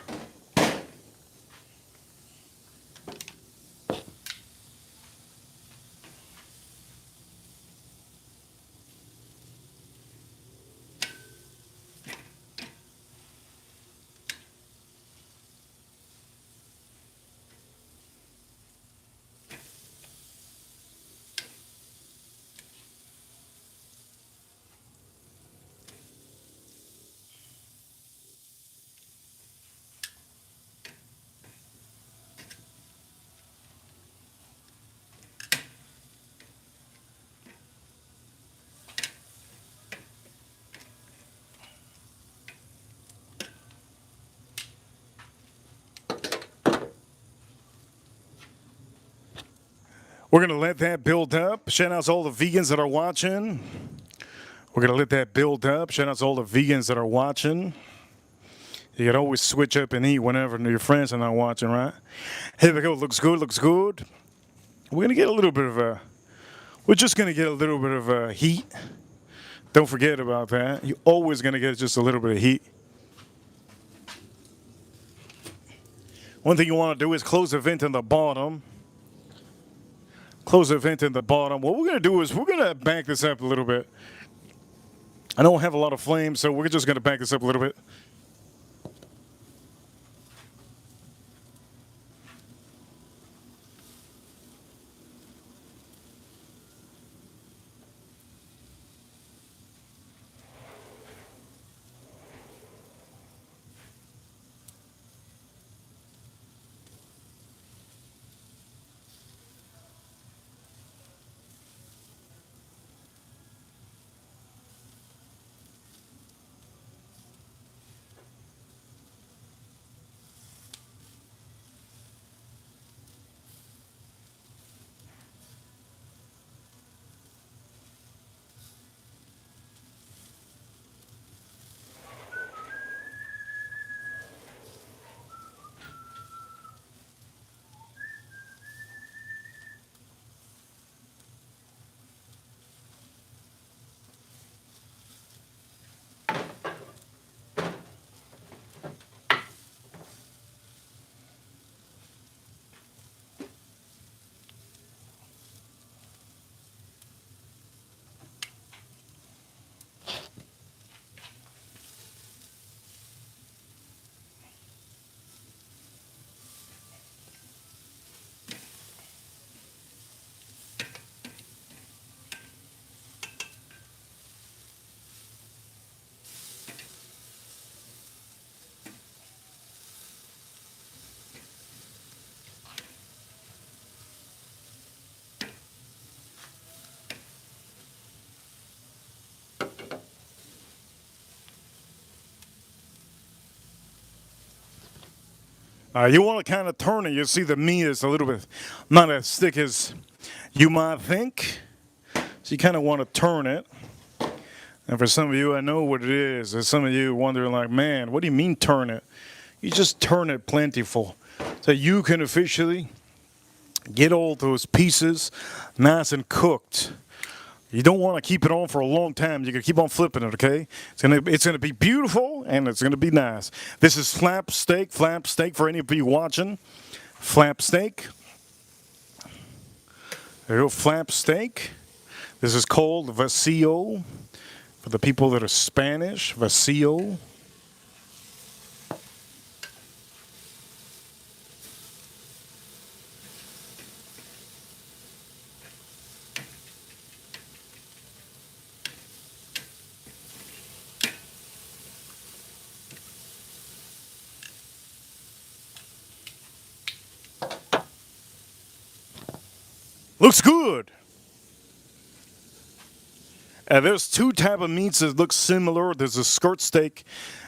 We're going to let that build up. Shout out to all the vegans that are watching. We're going to let that build up. Shout out to all the vegans that are watching. You can always switch up and eat whenever your friends are not watching, right? Here we go. Looks good, looks good. We're going to get a little bit of a, we're just going to get a little bit of a heat. Don't forget about that. You're always going to get just a little bit of heat. One thing you want to do is close the vent in the bottom. Close the vent in the bottom. What we're going to do is we're going to bank this up a little bit. I don't have a lot of flame, so we're just going to bank this up a little bit. You want to kind of turn it. You see the meat is a little bit not as thick as you might think. So you kind of want to turn it. And for some of you, I know what it is. And some of you wondering like, man, what do you mean turn it? You just turn it plentiful so you can officially get all those pieces nice and cooked. You don't want to keep it on for a long time. You can keep on flipping it, okay? It's gonna be beautiful and it's gonna be nice. This is flap steak. Flap steak for any of you watching. Flap steak. There you go, flap steak. This is called vacío for the people that are Spanish. Vacío. Looks good. There's two type of meats that look similar. There's a skirt steak,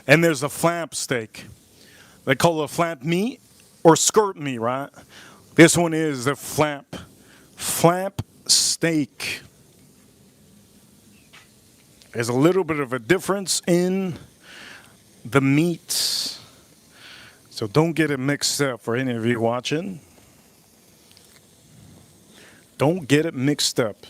and there's a flap steak. They call it a flap meat or skirt meat, right? This one is the flap steak. There's a little bit of a difference in the meats, so don't get it mixed up for any of you watching. Don't get it mixed up.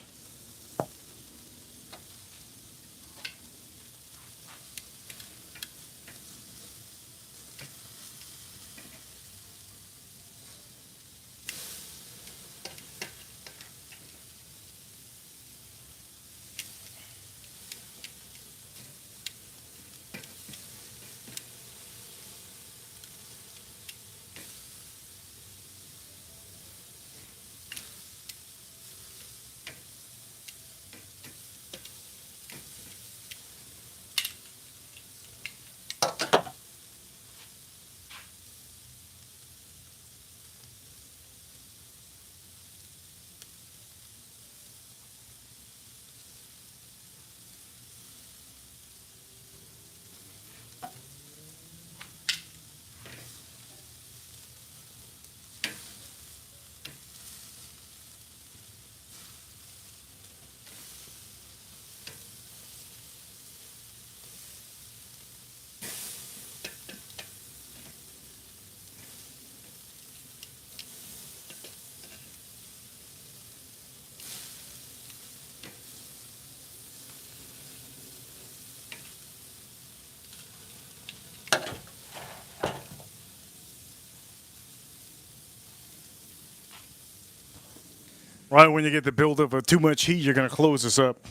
Right when you get the buildup of too much heat, you're going to close this up.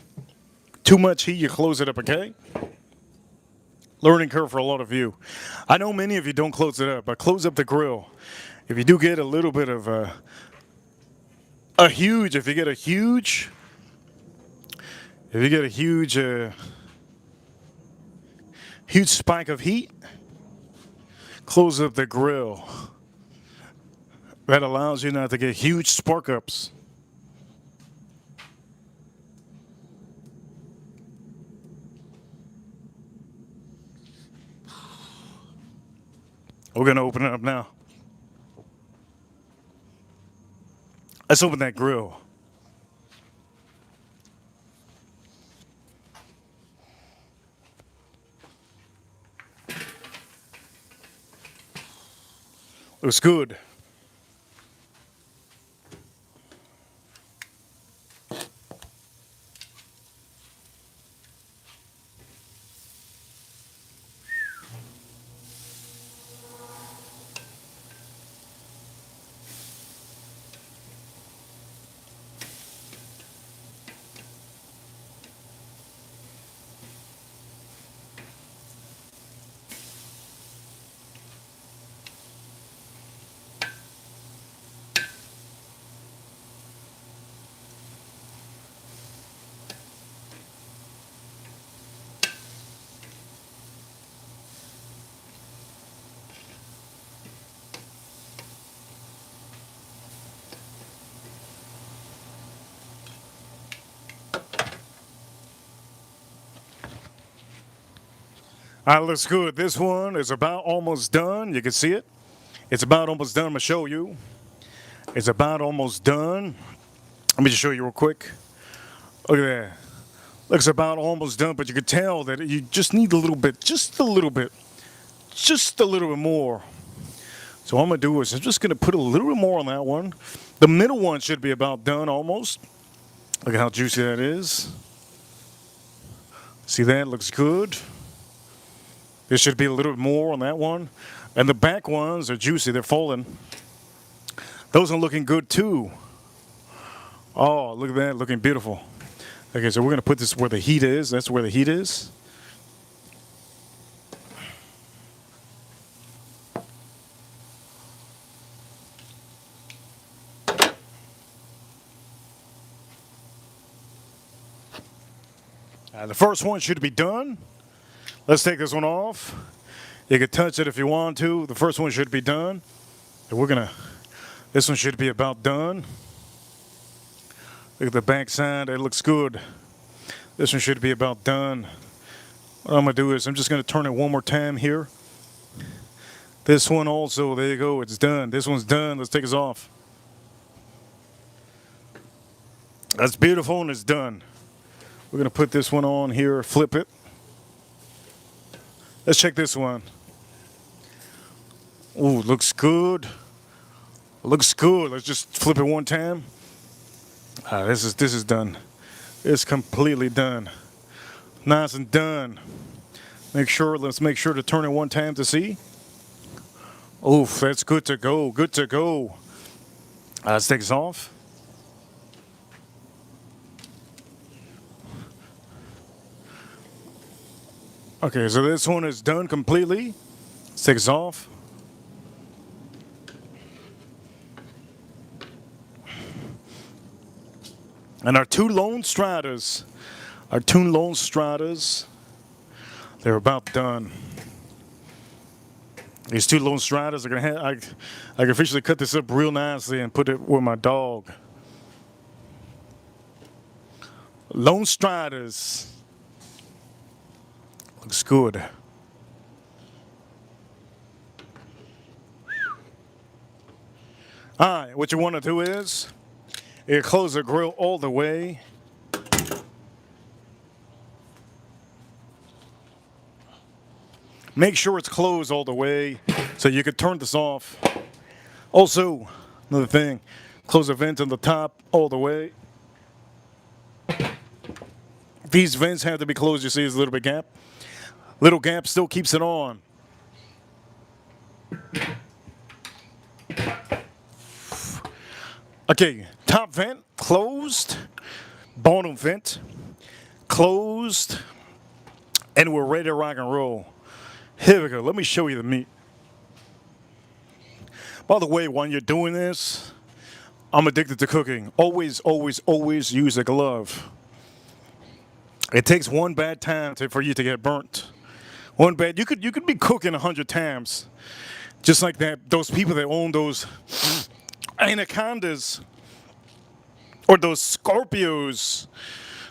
Too much heat, you close it up, okay? Learning curve for a lot of you. I know many of you don't close it up, but close up the grill. If you do get a little bit of if you get a huge, if you get a huge spike of heat, close up the grill. That allows you not to get huge spark ups. We're going to open it up now. Let's open that grill. Looks good. Looks good. This one is about almost done. You can see it. It's about almost done. I'm going to show you. It's about almost done. Let me just show you real quick. Look at that. Looks about almost done, but you can tell that you just need a little bit, just a little bit more. So what I'm going to do is I'm just going to put a little bit more on that one. The middle one should be about done almost. Look at how juicy that is. See that? Looks good. There should be a little bit more on that one. And the back ones are juicy. They're falling. Those are looking good too. Oh, look at that. Looking beautiful. Okay, so we're going to put this where the heat is. That's where the heat is. The first one should be done. Let's take this one off. You can touch it if you want to. The first one should be done. And this one should be about done. Look at the back side, it looks good. This one should be about done. What I'm gonna do is I'm just gonna turn it one more time here. This one also, there you go, it's done. This one's done, let's take this off. That's beautiful and it's done. We're gonna put this one on here, flip it. Let's check this one. Ooh, looks good. Looks good, let's just flip it one time. This is done. It's completely done. Nice and done. Let's make sure to turn it one time to see. Oof, that's good to go, good to go. Let's take this off. Okay, so this one is done completely. Let's take this off. And our two Lone Stratas, they're about done. These two Lone Stratas are gonna have, I can officially cut this up real nicely and put it with my dog. Lone Stratas. Looks good. All right, what you want to do is you close the grill all the way. Make sure it's closed all the way so you can turn this off. Also, another thing, close the vent on the top all the way. These vents have to be closed, you see there's a little bit gap. Little gap still keeps it on. Okay, top vent closed, bottom vent closed, and we're ready to rock and roll. Here we go, let me show you the meat. By the way, when you're doing this, I'm addicted to cooking. Always, always, always use a glove. It takes one bad time for you to get burnt. One bad, you could be cooking 100 times. Just like that, those people that own those anacondas or those Scorpios,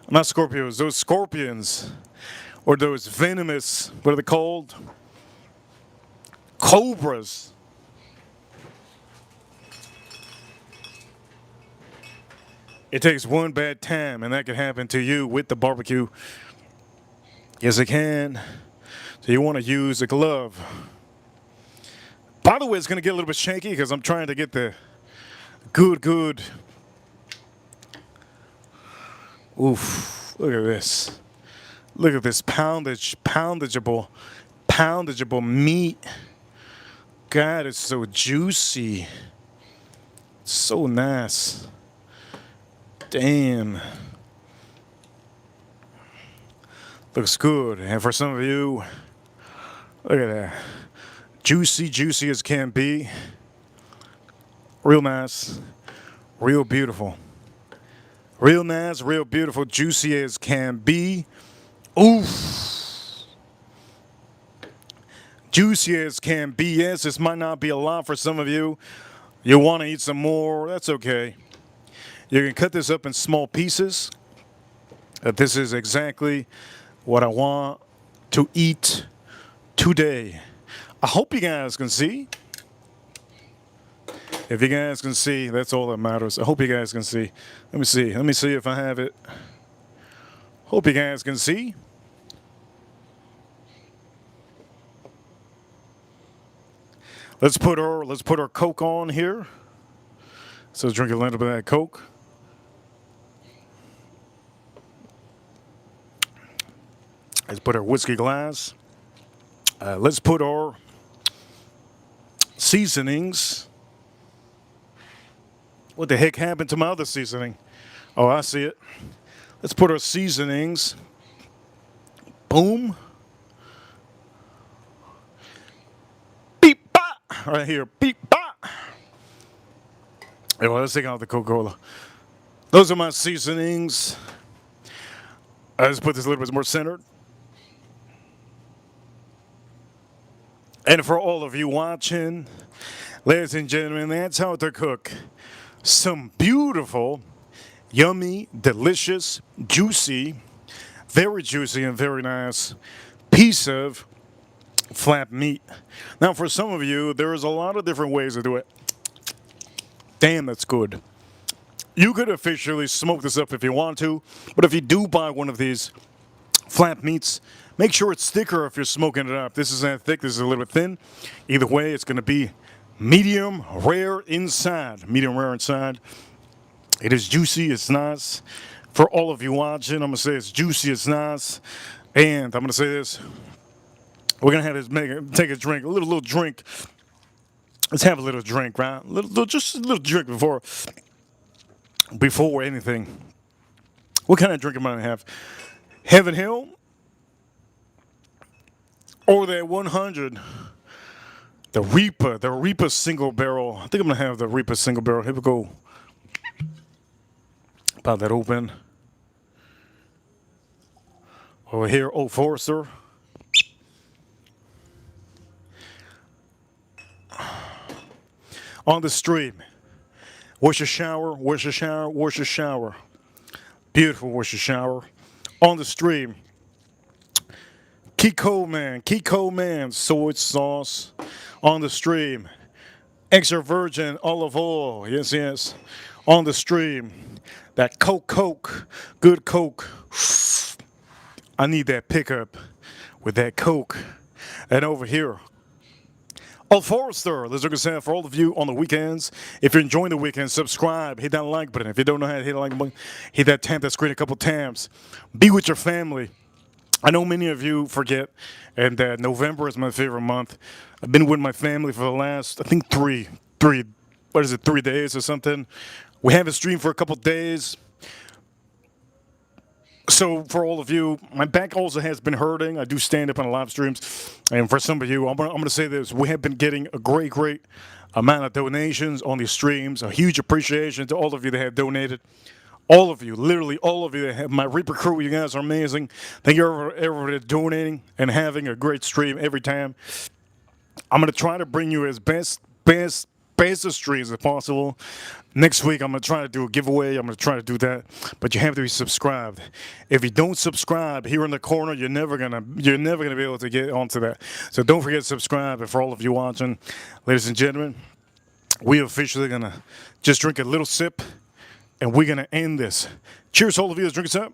not Scorpios, those scorpions or those venomous, what are they called? Cobras. It takes one bad time and that can happen to you with the barbecue. Yes, it can. So you want to use a glove. By the way, it's going to get a little bit shaky because I'm trying to get the good. Oof, look at this. Look at this poundageable meat. God, it's so juicy. So nice. Damn. Looks good. And for some of you, look at that. Juicy as can be. Real nice. Real beautiful. Real nice, real beautiful, juicy as can be. Oof. Juicy as can be. Yes, this might not be a lot for some of you. You want to eat some more, that's okay. You can cut this up in small pieces. This is exactly what I want to eat today. I hope you guys can see. If you guys can see, that's all that matters. I hope you guys can see. Let me see. Let me see if I have it. Hope you guys can see. Let's put our Coke on here. So drink a little bit of that Coke. Let's put our whiskey glass. Let's put our seasonings. What the heck happened to my other seasoning? Oh, I see it. Let's put our seasonings. Boom. Beep, bah. Right here. Beep, bah. Hey, well, let's take out the Coca-Cola. Those are my seasonings. I just put this a little bit more centered. And for all of you watching, ladies and gentlemen, that's how to cook some beautiful, yummy, delicious, juicy, very juicy and very nice piece of flap meat. Now, for some of you, there is a lot of different ways to do it. Damn, that's good. You could officially smoke this up if you want to, but if you do buy one of these flap meats, make sure it's thicker if you're smoking it up. This isn't thick, this is a little bit thin. Either way, it's going to be medium rare inside. Medium rare inside. It is juicy, it's nice. For all of you watching, I'm going to say it's juicy, it's nice. And I'm going to say this. We're going to have this, take a drink, a little drink. Let's have a little drink, right? Just a little drink before anything. What kind of drink am I going to have? Heaven Hill? Or that 100? The Reaper single barrel. I think I'm going to have the Reaper single barrel. Here we go. Pop that open. Over here, Old Forester. On the stream. Wash your shower, wash your shower, wash your shower. Beautiful wash your shower. On the stream. Kiko Man, soy sauce. On the stream. Extra virgin olive oil. Yes, yes. On the stream. That Coke. Good Coke. I need that pickup with that Coke. And over here. Old Forester, let's look at for all of you on the weekends. If you're enjoying the weekend, subscribe, hit that like button. If you don't know how to hit the like button, hit that tap that screen a couple times. Be with your family. I know many of you forget, and November is my favorite month. I've been with my family for the last, I think, 3 days or something. We haven't streamed for a couple days. So for all of you, my back also has been hurting. I do stand up on live streams. And for some of you, I'm going to say this. We have been getting a great amount of donations on these streams. A huge appreciation to all of you that have donated. All of you, literally all of you that have my Reaper crew. You guys are amazing. Thank you everybody donating and having a great stream every time. I'm going to try to bring you as best of streams as possible. Next week, I'm going to try to do a giveaway. I'm going to try to do that. But you have to be subscribed. If you don't subscribe, here in the corner, you're never gonna be able to get onto that. So don't forget to subscribe. And for all of you watching, ladies and gentlemen, we officially going to just drink a little sip, and we're going to end this. Cheers, all of you. Let's drink a sip.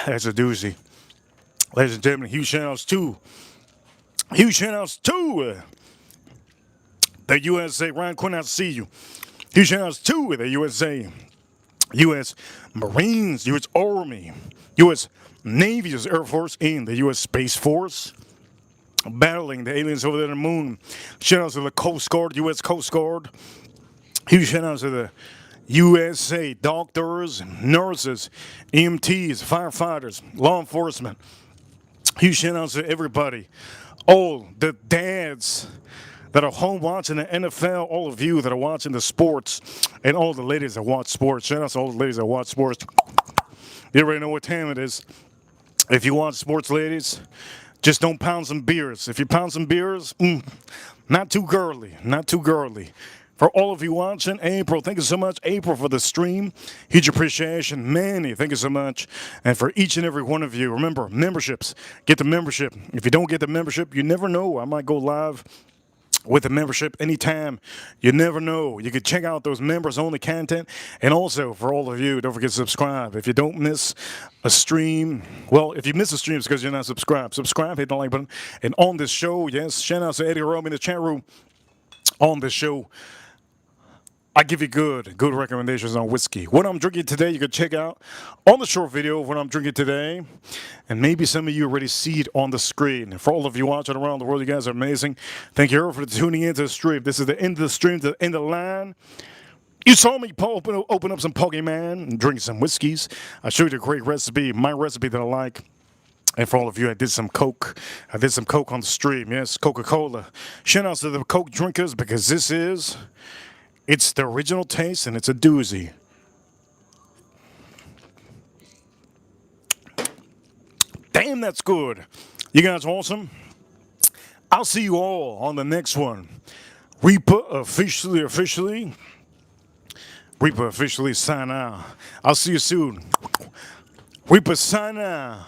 That's a doozy. Ladies and gentlemen, huge shout-outs to the USA. Ryan Quinn, I see you. Huge shout-outs to the USA. U.S. Marines, U.S. Army, U.S. Navy, U.S. Air Force, and the U.S. Space Force. Battling the aliens over there on the moon. Shout-outs to the Coast Guard, U.S. Coast Guard. Huge shout-outs to the USA doctors, nurses, EMTs, firefighters, law enforcement. Huge shout outs to everybody. All the dads that are home watching the NFL, all of you that are watching the sports, and all the ladies that watch sports. Shout outs to all the ladies that watch sports. You already know what time it is. If you watch sports, ladies, just don't pound some beers. If you pound some beers, not too girly, not too girly. For all of you watching, April, thank you so much. April for the stream. Huge appreciation. Manny, thank you so much. And for each and every one of you, remember, memberships. Get the membership. If you don't get the membership, you never know. I might go live with the membership anytime. You never know. You can check out those members only content. And also for all of you, don't forget to subscribe. If you don't miss a stream, well, if you miss a stream, it's because you're not subscribed. Subscribe, hit the like button. And on this show, yes, shout out to Eddie Rome in the chat room. On this show, I give you good recommendations on whiskey. What I'm drinking today, you can check out on the short video of what I'm drinking today. And maybe some of you already see it on the screen. For all of you watching around the world, you guys are amazing. Thank you for tuning into the stream. This is the end of the stream, the end of the line. You saw me open up some Pokemon and drink some whiskeys. I showed you a great recipe, my recipe that I like. And for all of you, I did some Coke. I did some Coke on the stream. Yes, Coca-Cola. Shout out to the Coke drinkers because it's the original taste, and it's a doozy. Damn, that's good. You guys awesome? I'll see you all on the next one. Reaper officially sign out. I'll see you soon. Reaper sign out.